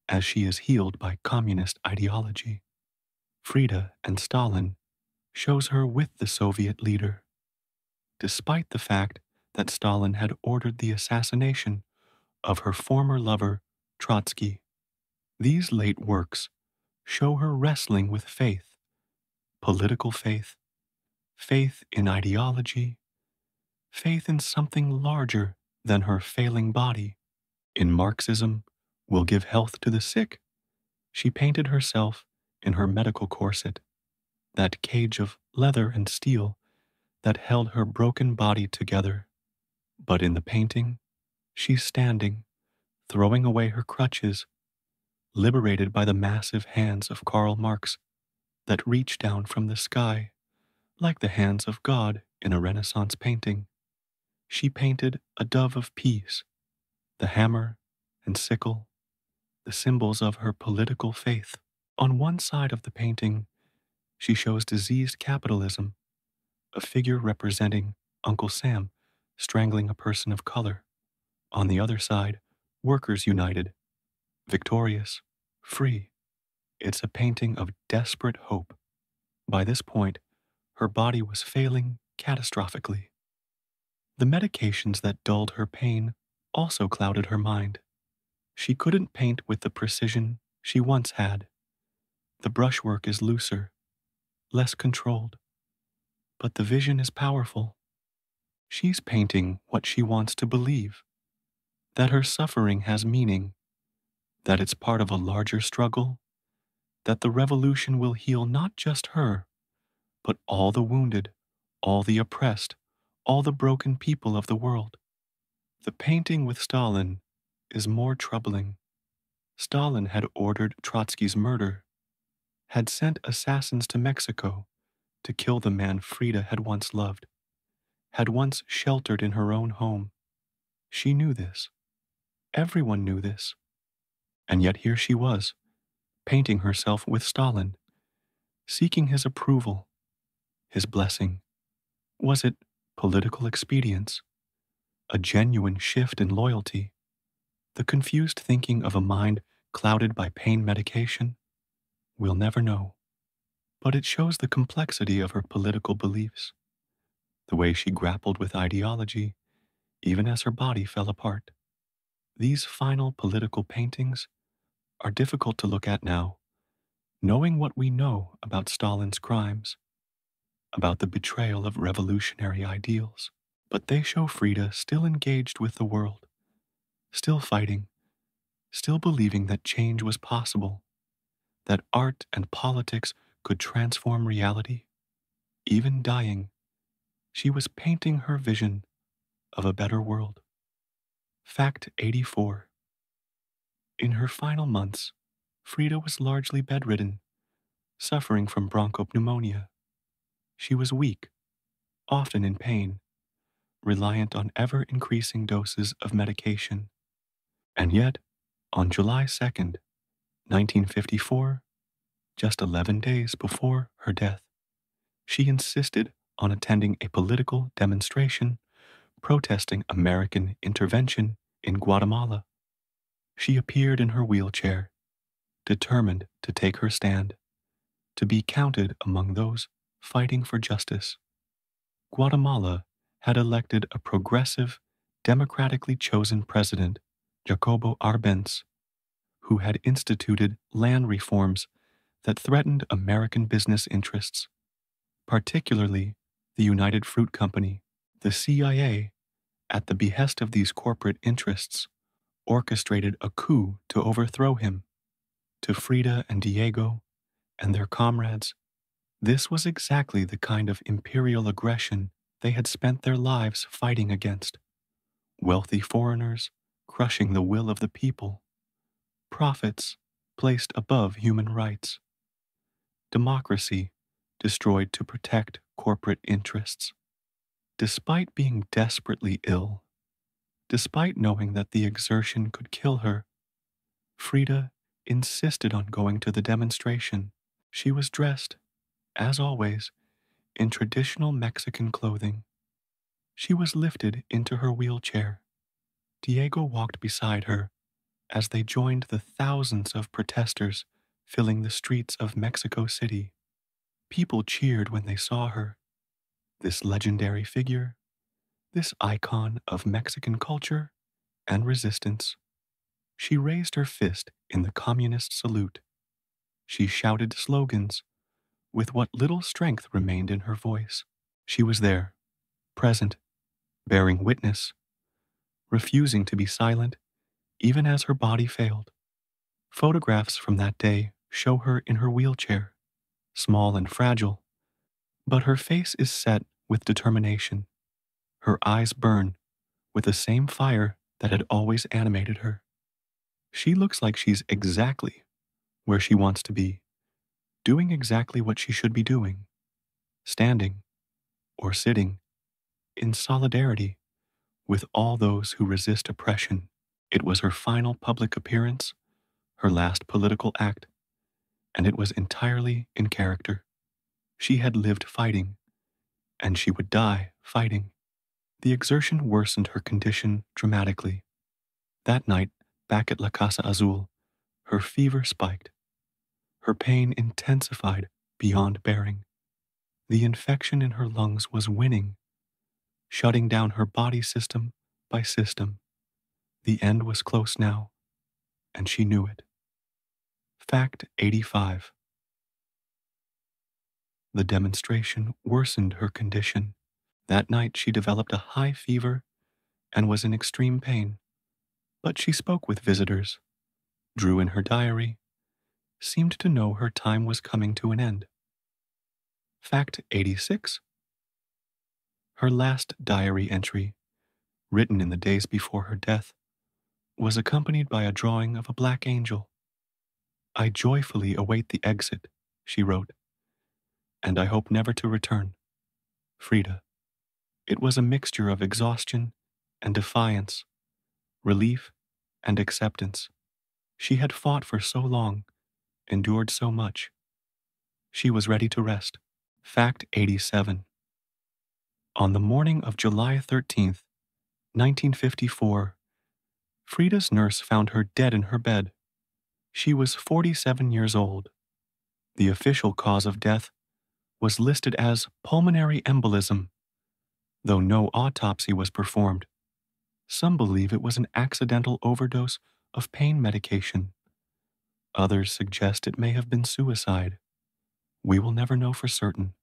as she is healed by communist ideology. Frida and Stalin shows her with the Soviet leader, despite the fact that Stalin had ordered the assassination of her former lover, Trotsky. These late works show her wrestling with faith, political faith, faith in ideology, faith in something larger than her failing body. In Marxism, Will Give Health to the Sick, she painted herself in her medical corset, that cage of leather and steel that held her broken body together. But in the painting, she's standing, throwing away her crutches, liberated by the massive hands of Karl Marx that reach down from the sky like the hands of God in a Renaissance painting. She painted a dove of peace, the hammer and sickle, the symbols of her political faith. On one side of the painting, she shows diseased capitalism, a figure representing Uncle Sam strangling a person of color. On the other side, workers united, victorious, free. It's a painting of desperate hope. By this point, her body was failing catastrophically. The medications that dulled her pain also clouded her mind. She couldn't paint with the precision she once had. The brushwork is looser, less controlled, but the vision is powerful. She's painting what she wants to believe, that her suffering has meaning, that it's part of a larger struggle, that the revolution will heal not just her, but all the wounded, all the oppressed, all the broken people of the world. The painting with Stalin is more troubling. Stalin had ordered Trotsky's murder, had sent assassins to Mexico to kill the man Frida had once loved, had once sheltered in her own home. She knew this. Everyone knew this. And yet here she was, painting herself with Stalin, seeking his approval, his blessing. Was it political expedience? A genuine shift in loyalty? The confused thinking of a mind clouded by pain medication? We'll never know. But it shows the complexity of her political beliefs, the way she grappled with ideology, even as her body fell apart. These final political paintings are difficult to look at now, knowing what we know about Stalin's crimes, about the betrayal of revolutionary ideals. But they show Frida still engaged with the world, still fighting, still believing that change was possible, that art and politics could transform reality. Even dying, she was painting her vision of a better world. Fact 84. In her final months, Frida was largely bedridden, suffering from bronchopneumonia. She was weak, often in pain, reliant on ever-increasing doses of medication. And yet, on July 2nd, 1954, just 11 days before her death, she insisted on attending a political demonstration protesting American intervention in Guatemala. She appeared in her wheelchair, determined to take her stand, to be counted among those fighting for justice. Guatemala had elected a progressive, democratically chosen president, Jacobo Arbenz, who had instituted land reforms that threatened American business interests, particularly the United Fruit Company. The CIA, at the behest of these corporate interests, orchestrated a coup to overthrow him. To Frida and Diego and their comrades, this was exactly the kind of imperial aggression they had spent their lives fighting against. Wealthy foreigners crushing the will of the people, profits placed above human rights, democracy destroyed to protect corporate interests. Despite being desperately ill, despite knowing that the exertion could kill her, Frida insisted on going to the demonstration. She was dressed, as always, in traditional Mexican clothing. She was lifted into her wheelchair. Diego walked beside her as they joined the thousands of protesters filling the streets of Mexico City. People cheered when they saw her. This legendary figure, this icon of Mexican culture and resistance. She raised her fist in the communist salute. She shouted slogans with what little strength remained in her voice. She was there, present, bearing witness, refusing to be silent even as her body failed. Photographs from that day show her in her wheelchair, small and fragile, but her face is set with determination. Her eyes burn with the same fire that had always animated her. She looks like she's exactly where she wants to be, doing exactly what she should be doing, standing or sitting in solidarity with all those who resist oppression. It was her final public appearance, her last political act, and it was entirely in character. She had lived fighting, and she would die fighting. The exertion worsened her condition dramatically. That night, back at La Casa Azul, her fever spiked. Her pain intensified beyond bearing. The infection in her lungs was winning, shutting down her body system by system. The end was close now, and she knew it. Fact 85. The demonstration worsened her condition. That night she developed a high fever and was in extreme pain. But she spoke with visitors, drew in her diary, seemed to know her time was coming to an end. Fact 86. Her last diary entry, written in the days before her death, was accompanied by a drawing of a black angel. "I joyfully await the exit," she wrote, "and I hope never to return. Frida." It was a mixture of exhaustion and defiance, relief and acceptance. She had fought for so long, endured so much. She was ready to rest. Fact 87. On the morning of July 13th, 1954, Frida's nurse found her dead in her bed. She was 47 years old. The official cause of death was listed as pulmonary embolism, though no autopsy was performed. Some believe it was an accidental overdose of pain medication. Others suggest it may have been suicide. We will never know for certain.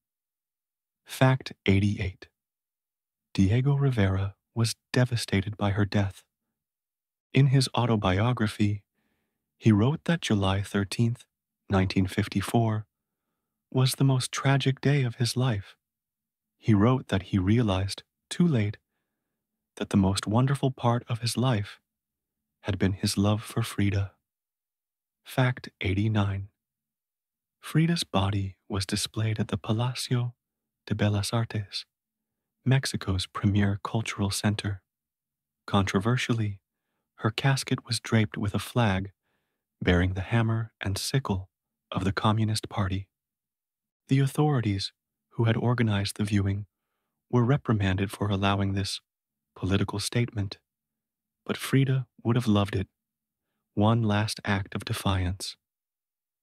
Fact 88. Diego Rivera was devastated by her death. In his autobiography, he wrote that July 13th, 1954, was the most tragic day of his life. He wrote that he realized, too late, that the most wonderful part of his life had been his love for Frida. Fact 89. Frida's body was displayed at the Palacio de Bellas Artes, Mexico's premier cultural center. Controversially, her casket was draped with a flag bearing the hammer and sickle of the Communist Party. The authorities, who had organized the viewing were reprimanded for allowing this political statement, but Frida would have loved it. One last act of defiance.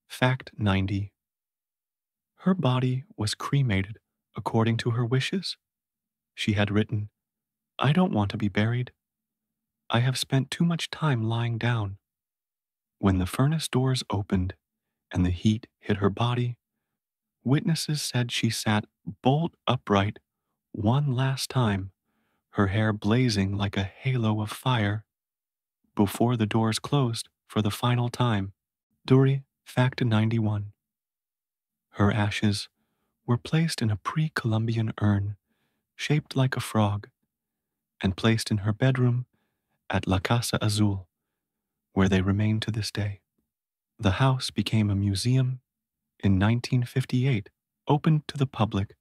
Fact 90. Her body was cremated according to her wishes. She had written, "I don't want to be buried. I have spent too much time lying down." When the furnace doors opened and the heat hit her body, witnesses said she sat bolt upright one last time, her hair blazing like a halo of fire, before the doors closed for the final time. Duri, Fact 91. Her ashes were placed in a pre-Columbian urn shaped like a frog and placed in her bedroom at La Casa Azul, where they remain to this day. The house became a museum in 1958, opened to the public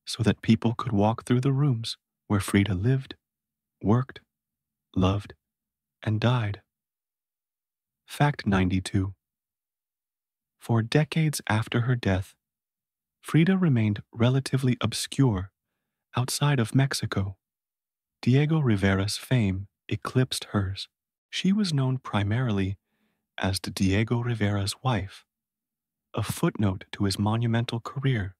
so that people could walk through the rooms where Frida lived, worked, loved, and died. Fact 92. For decades after her death, Frida remained relatively obscure outside of Mexico. Diego Rivera's fame eclipsed hers. She was known primarily as Diego Rivera's wife, a footnote to his monumental career.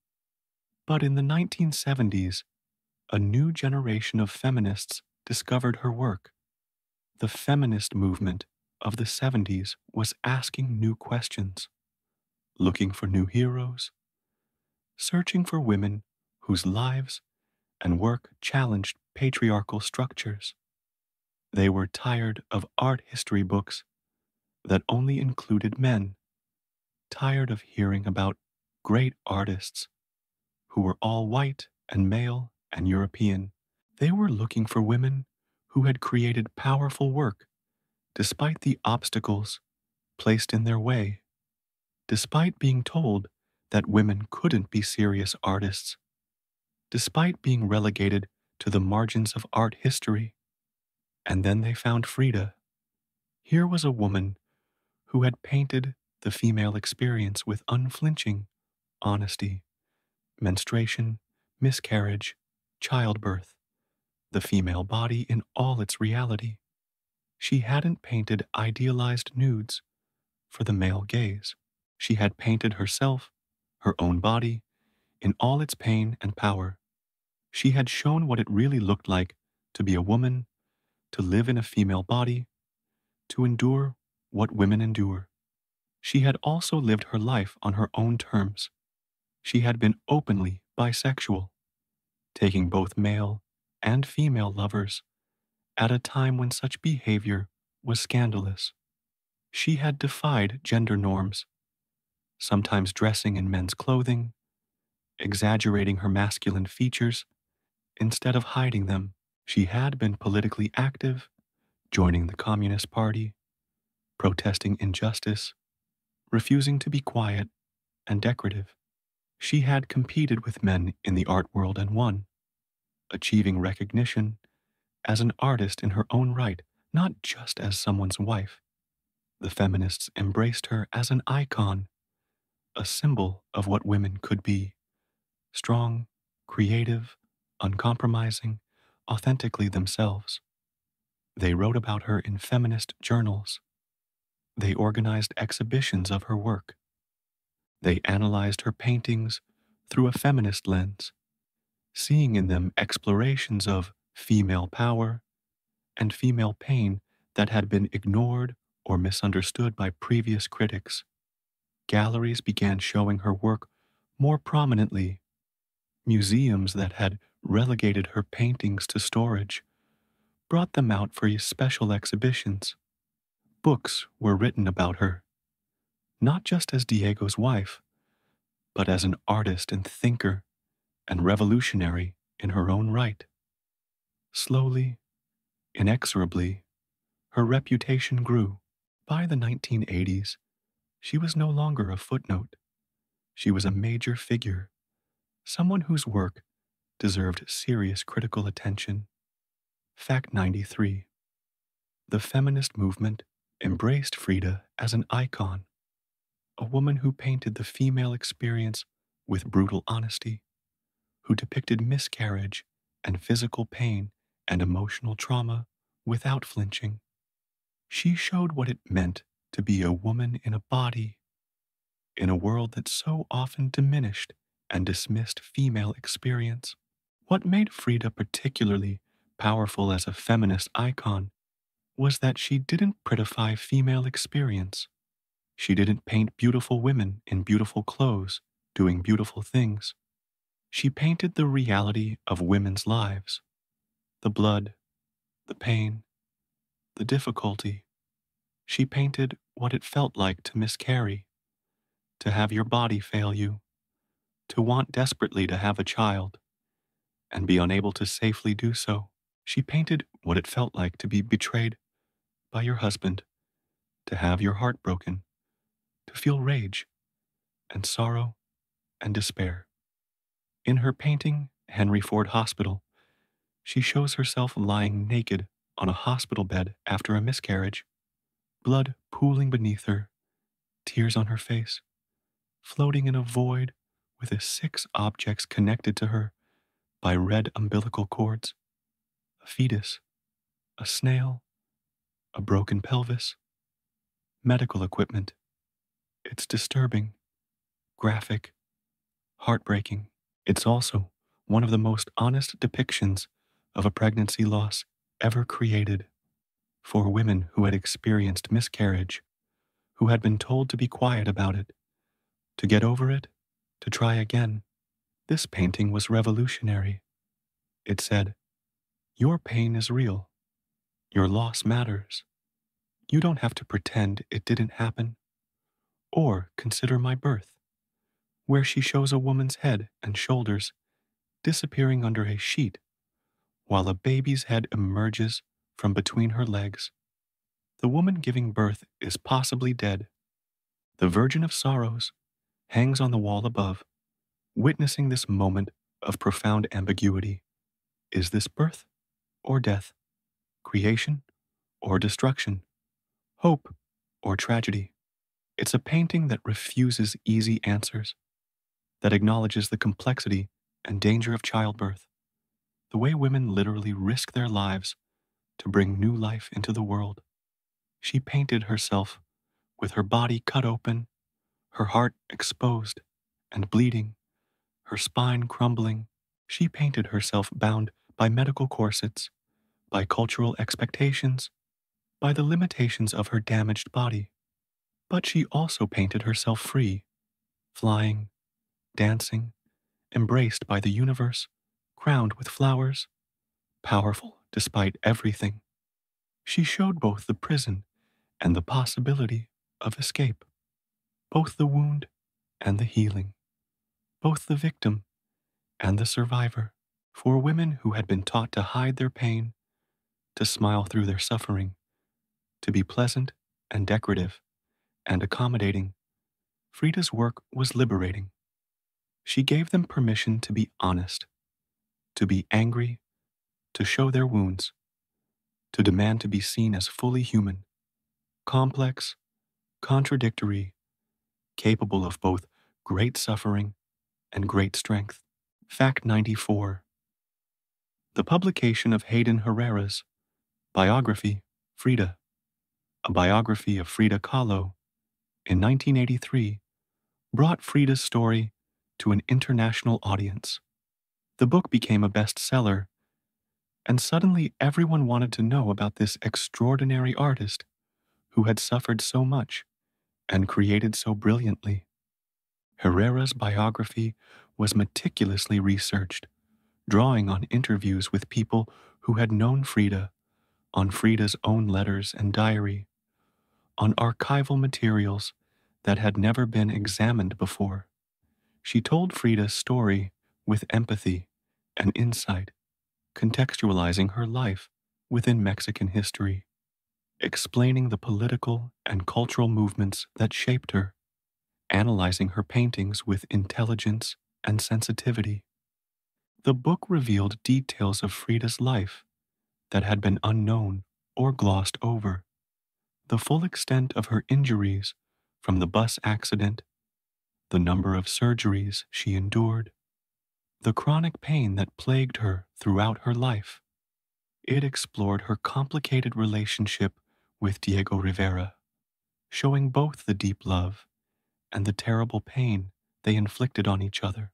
But in the 1970s, a new generation of feminists discovered her work. The feminist movement of the 70s was asking new questions, looking for new heroes, searching for women whose lives and work challenged patriarchal structures. They were tired of art history books that only included men, tired of hearing about great artists who were all white and male and European. They were looking for women who had created powerful work despite the obstacles placed in their way, despite being told that women couldn't be serious artists, despite being relegated to the margins of art history. And then they found Frida. Here was a woman who had painted the female experience with unflinching honesty: menstruation, miscarriage, childbirth, the female body in all its reality. She hadn't painted idealized nudes for the male gaze. She had painted herself, her own body, in all its pain and power. She had shown what it really looked like to be a woman, to live in a female body, to endure what women endure. She had also lived her life on her own terms. She had been openly bisexual, taking both male and female lovers at a time when such behavior was scandalous. She had defied gender norms, sometimes dressing in men's clothing, exaggerating her masculine features instead of hiding them. She had been politically active, joining the Communist Party, protesting injustice, refusing to be quiet and decorative. She had competed with men in the art world and won, achieving recognition as an artist in her own right, not just as someone's wife. The feminists embraced her as an icon, a symbol of what women could be: strong, creative, uncompromising, authentically themselves. They wrote about her in feminist journals. They organized exhibitions of her work. They analyzed her paintings through a feminist lens, seeing in them explorations of female power and female pain that had been ignored or misunderstood by previous critics. Galleries began showing her work more prominently. Museums that had relegated her paintings to storage brought them out for special exhibitions. Books were written about her, not just as Diego's wife, but as an artist and thinker and revolutionary in her own right. Slowly, inexorably, her reputation grew. By the 1980s, she was no longer a footnote. She was a major figure, someone whose work deserved serious critical attention. Fact 93. The feminist movement embraced Frida as an icon, a woman who painted the female experience with brutal honesty, who depicted miscarriage and physical pain and emotional trauma without flinching. She showed what it meant to be a woman in a body, in a world that so often diminished and dismissed female experience. What made Frida particularly powerful as a feminist icon was that she didn't prettify female experience. She didn't paint beautiful women in beautiful clothes doing beautiful things. She painted the reality of women's lives, the blood, the pain, the difficulty. She painted what it felt like to miscarry, to have your body fail you, to want desperately to have a child, and be unable to safely do so. She painted what it felt like to be betrayed by your husband, to have your heart broken, to feel rage and sorrow and despair. In her painting, Henry Ford Hospital, she shows herself lying naked on a hospital bed after a miscarriage, blood pooling beneath her, tears on her face, floating in a void with the 6 objects connected to her by red umbilical cords: a fetus, a snail, a broken pelvis, medical equipment. It's disturbing, graphic, heartbreaking. It's also one of the most honest depictions of a pregnancy loss ever created. For women who had experienced miscarriage, who had been told to be quiet about it, to get over it, to try again, this painting was revolutionary. It said, "Your pain is real. Your loss matters. You don't have to pretend it didn't happen." Or consider My Birth, where she shows a woman's head and shoulders disappearing under a sheet while a baby's head emerges from between her legs. The woman giving birth is possibly dead. The Virgin of Sorrows hangs on the wall above, witnessing this moment of profound ambiguity. Is this birth or death? Creation or destruction? Hope or tragedy? It's a painting that refuses easy answers, that acknowledges the complexity and danger of childbirth, the way women literally risk their lives to bring new life into the world. She painted herself with her body cut open, her heart exposed and bleeding, her spine crumbling. She painted herself bound by medical corsets, by cultural expectations, by the limitations of her damaged body. But she also painted herself free, flying, dancing, embraced by the universe, crowned with flowers, powerful despite everything. She showed both the prison and the possibility of escape, both the wound and the healing, both the victim and the survivor. For women who had been taught to hide their pain, to smile through their suffering, to be pleasant and decorative and accommodating, Frida's work was liberating. She gave them permission to be honest, to be angry, to show their wounds, to demand to be seen as fully human, complex, contradictory, capable of both great suffering and great strength. Fact 94. The publication of Hayden Herrera's biography, Frida, a biography of Frida Kahlo, in 1983, brought Frida's story to an international audience. The book became a bestseller, and suddenly everyone wanted to know about this extraordinary artist who had suffered so much and created so brilliantly. Herrera's biography was meticulously researched, drawing on interviews with people who had known Frida, on Frida's own letters and diary, on archival materials that had never been examined before. She told Frida's story with empathy and insight, contextualizing her life within Mexican history, explaining the political and cultural movements that shaped her, analyzing her paintings with intelligence and sensitivity. The book revealed details of Frida's life that had been unknown or glossed over. The full extent of her injuries from the bus accident, the number of surgeries she endured, the chronic pain that plagued her throughout her life. It explored her complicated relationship with Diego Rivera, showing both the deep love and the terrible pain they inflicted on each other.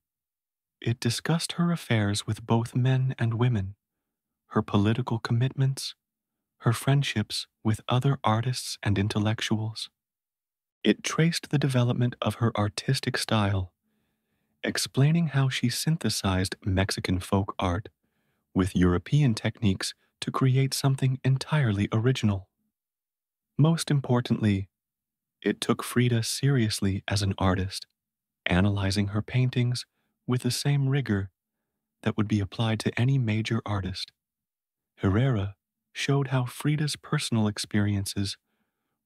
It discussed her affairs with both men and women, her political commitments, her friendships with other artists and intellectuals. It traced the development of her artistic style, explaining how she synthesized Mexican folk art with European techniques to create something entirely original. Most importantly, it took Frida seriously as an artist, analyzing her paintings with the same rigor that would be applied to any major artist. Herrera showed how Frida's personal experiences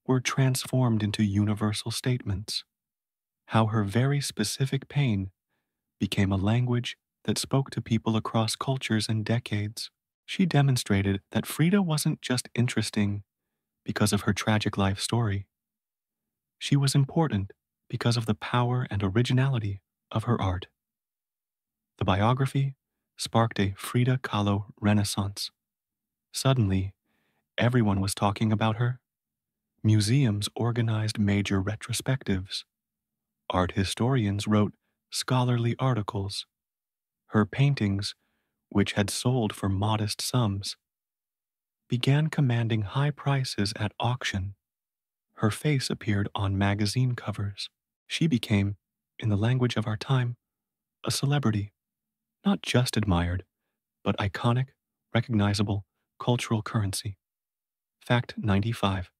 were transformed into universal statements, how her very specific pain became a language that spoke to people across cultures and decades. She demonstrated that Frida wasn't just interesting because of her tragic life story. She was important because of the power and originality of her art. The biography sparked a Frida Kahlo renaissance. Suddenly, everyone was talking about her. Museums organized major retrospectives. Art historians wrote scholarly articles. Her paintings, which had sold for modest sums, began commanding high prices at auction. Her face appeared on magazine covers. She became, in the language of our time, a celebrity, not just admired, but iconic, recognizable cultural currency. Fact 95.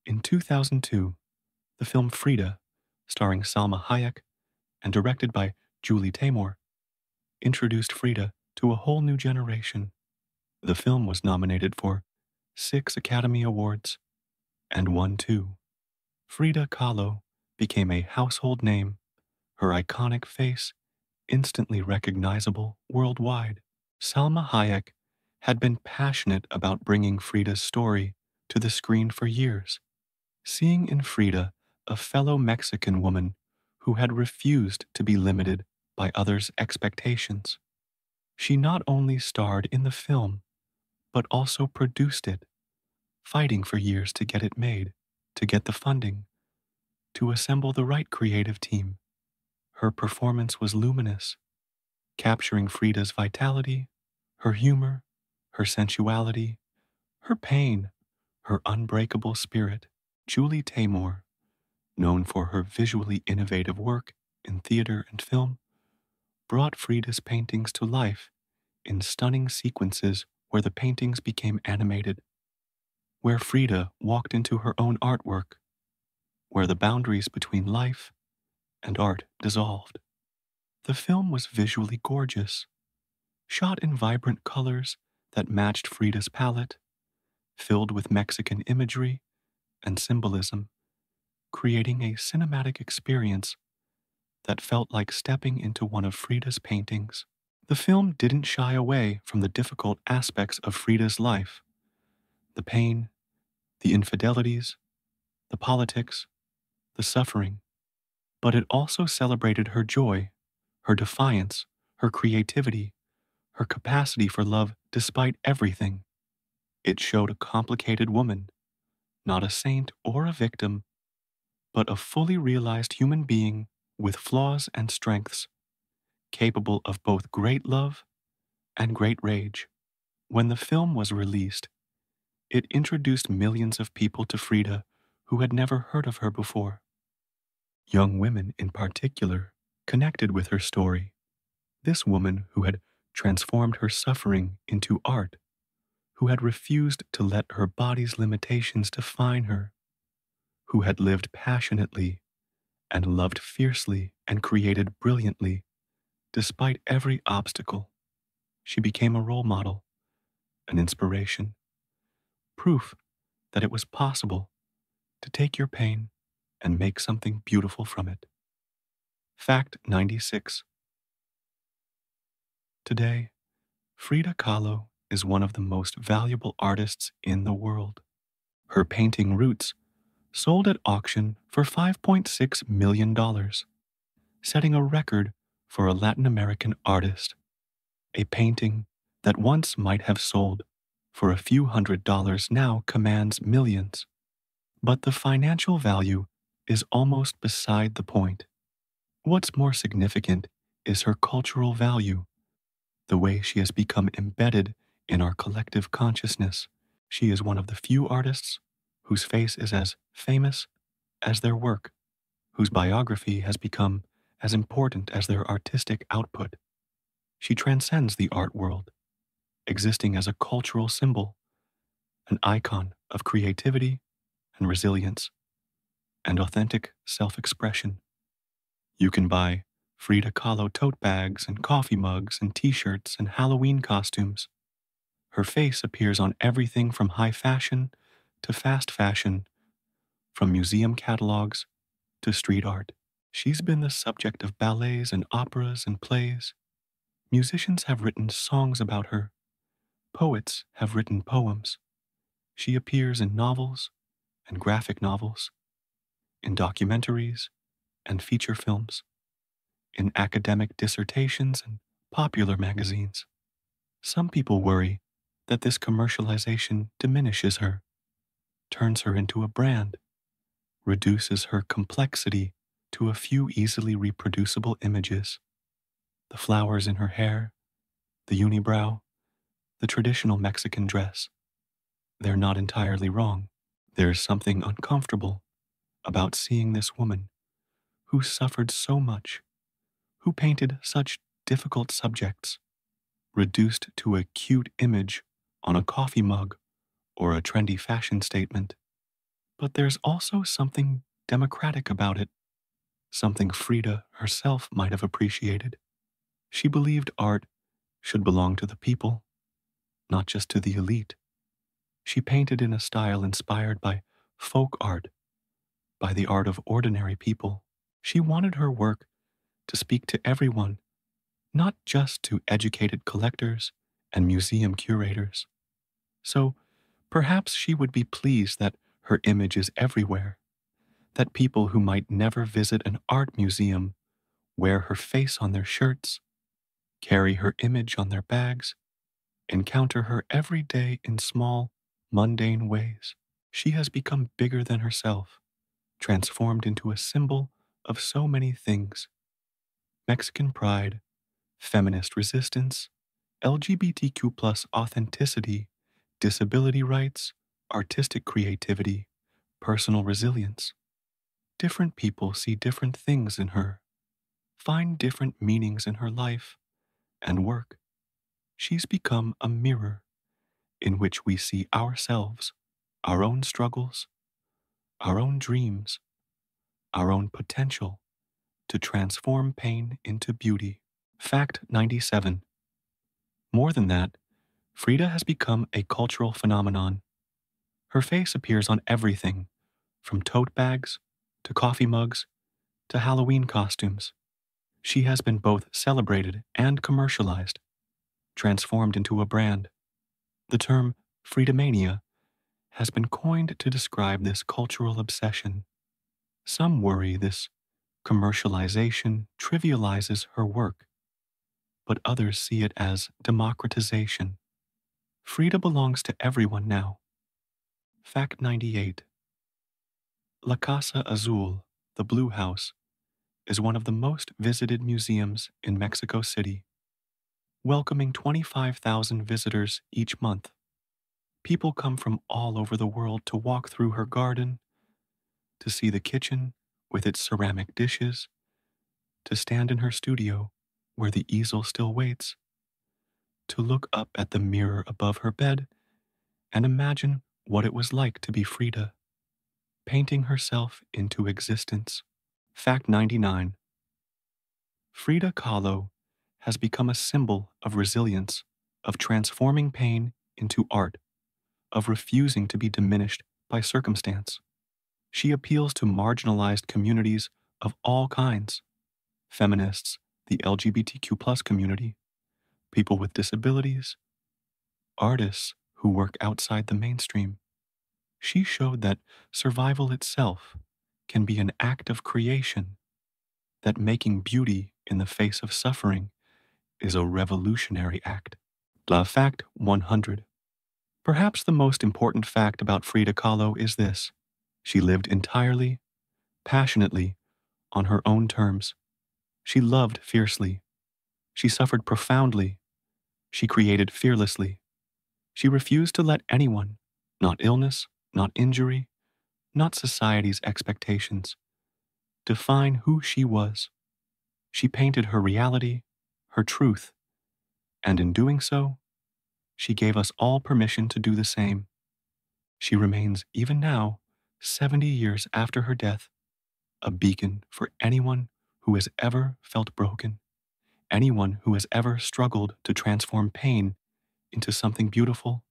In 2002, the film Frida, starring Salma Hayek and directed by Julie Taymor, introduced Frida to a whole new generation. The film was nominated for 6 Academy Awards and won 2. Frida Kahlo became a household name, her iconic face instantly recognizable worldwide. Salma Hayek had been passionate about bringing Frida's story to the screen for years, seeing in Frida a fellow Mexican woman who had refused to be limited by others' expectations. She not only starred in the film, but also produced it, fighting for years to get it made, to get the funding, to assemble the right creative team. Her performance was luminous, capturing Frida's vitality, her humor, her sensuality, her pain, her unbreakable spirit. Julie Taymor, known for her visually innovative work in theater and film, brought Frida's paintings to life in stunning sequences where the paintings became animated, where Frida walked into her own artwork, where the boundaries between life and art dissolved. The film was visually gorgeous, shot in vibrant colors that matched Frida's palette, filled with Mexican imagery and symbolism, creating a cinematic experience that felt like stepping into one of Frida's paintings. The film didn't shy away from the difficult aspects of Frida's life, the pain, the infidelities, the politics, the suffering, but it also celebrated her joy, her defiance, her creativity, her capacity for love despite everything. It showed a complicated woman, not a saint or a victim, but a fully realized human being with flaws and strengths, capable of both great love and great rage. When the film was released, it introduced millions of people to Frida who had never heard of her before. Young women, in particular, connected with her story. This woman who had transformed her suffering into art, who had refused to let her body's limitations define her, who had lived passionately and loved fiercely and created brilliantly despite every obstacle. She became a role model, an inspiration, proof that it was possible to take your pain and make something beautiful from it. Fact 96. Today, Frida Kahlo is one of the most valuable artists in the world. Her painting Roots sold at auction for $5.6 million, setting a record for a Latin American artist, a painting that once might have sold for a few $100s now commands millions. But the financial value is almost beside the point. What's more significant is her cultural value, the way she has become embedded in our collective consciousness. She is one of the few artists whose face is as famous as their work, whose biography has become as important as their artistic output. She transcends the art world, existing as a cultural symbol, an icon of creativity and resilience and authentic self-expression. You can buy Frida Kahlo tote bags and coffee mugs and t-shirts and Halloween costumes. Her face appears on everything from high fashion to fast fashion, from museum catalogs to street art. She's been the subject of ballets and operas and plays. Musicians have written songs about her. Poets have written poems. She appears in novels and graphic novels, in documentaries and feature films, in academic dissertations and popular magazines. Some people worry that this commercialization diminishes her, turns her into a brand, reduces her complexity to a few easily reproducible images. The flowers in her hair, the unibrow, the traditional Mexican dress. They're not entirely wrong. There's something uncomfortable about seeing this woman who suffered so much, who painted such difficult subjects, reduced to a cute image on a coffee mug or a trendy fashion statement. But there's also something democratic about it, something Frida herself might have appreciated. She believed art should belong to the people, not just to the elite. She painted in a style inspired by folk art, by the art of ordinary people. She wanted her work to speak to everyone, not just to educated collectors and museum curators. So perhaps she would be pleased that her image is everywhere, that people who might never visit an art museum wear her face on their shirts, carry her image on their bags, encounter her every day in small, mundane ways. She has become bigger than herself, transformed into a symbol of so many things: Mexican pride, feminist resistance, LGBTQ plus authenticity, disability rights, artistic creativity, personal resilience. Different people see different things in her, find different meanings in her life and work. She's become a mirror in which we see ourselves, our own struggles, our own dreams, our own potential to transform pain into beauty. Fact 97. More than that, Frida has become a cultural phenomenon. Her face appears on everything, from tote bags to coffee mugs to Halloween costumes. She has been both celebrated and commercialized, transformed into a brand. The term Freedomania has been coined to describe this cultural obsession. Some worry this commercialization trivializes her work, but others see it as democratization. Frida belongs to everyone now. Fact 98. La Casa Azul, the Blue House, is one of the most visited museums in Mexico City, welcoming 25,000 visitors each month. People come from all over the world to walk through her garden, to see the kitchen with its ceramic dishes, to stand in her studio where the easel still waits, to look up at the mirror above her bed and imagine what it was like to be Frida, painting herself into existence. Fact 99. Frida Kahlo has become a symbol of resilience, of transforming pain into art, of refusing to be diminished by circumstance. She appeals to marginalized communities of all kinds: feminists, the LGBTQ plus community, people with disabilities, artists who work outside the mainstream. She showed that survival itself can be an act of creation, that making beauty in the face of suffering is a revolutionary act. Love fact 100. Perhaps the most important fact about Frida Kahlo is this: she lived entirely, passionately, on her own terms. She loved fiercely. She suffered profoundly. She created fearlessly. She refused to let anyone, not illness, not injury, not society's expectations, define who she was. She painted her reality, her truth, and in doing so, she gave us all permission to do the same. She remains, even now, 70 years after her death, a beacon for anyone who has ever felt broken, anyone who has ever struggled to transform pain into something beautiful,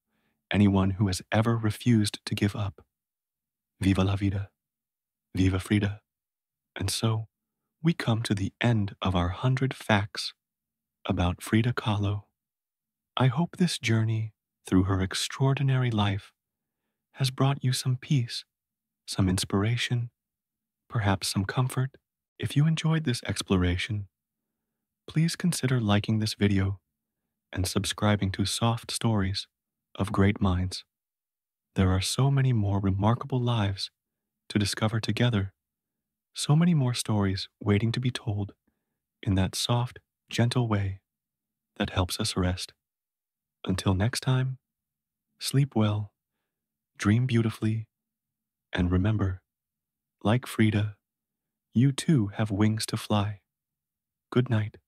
anyone who has ever refused to give up. Viva la vida, viva Frida. And so, we come to the end of our 100 facts about Frida Kahlo. I hope this journey through her extraordinary life has brought you some peace, some inspiration, perhaps some comfort. If you enjoyed this exploration, please consider liking this video and subscribing to Soft Stories of Great Minds. There are so many more remarkable lives to discover together, so many more stories waiting to be told in that soft, gentle way that helps us rest. Until next time, sleep well, dream beautifully, and remember, like Frida, you too have wings to fly. Good night.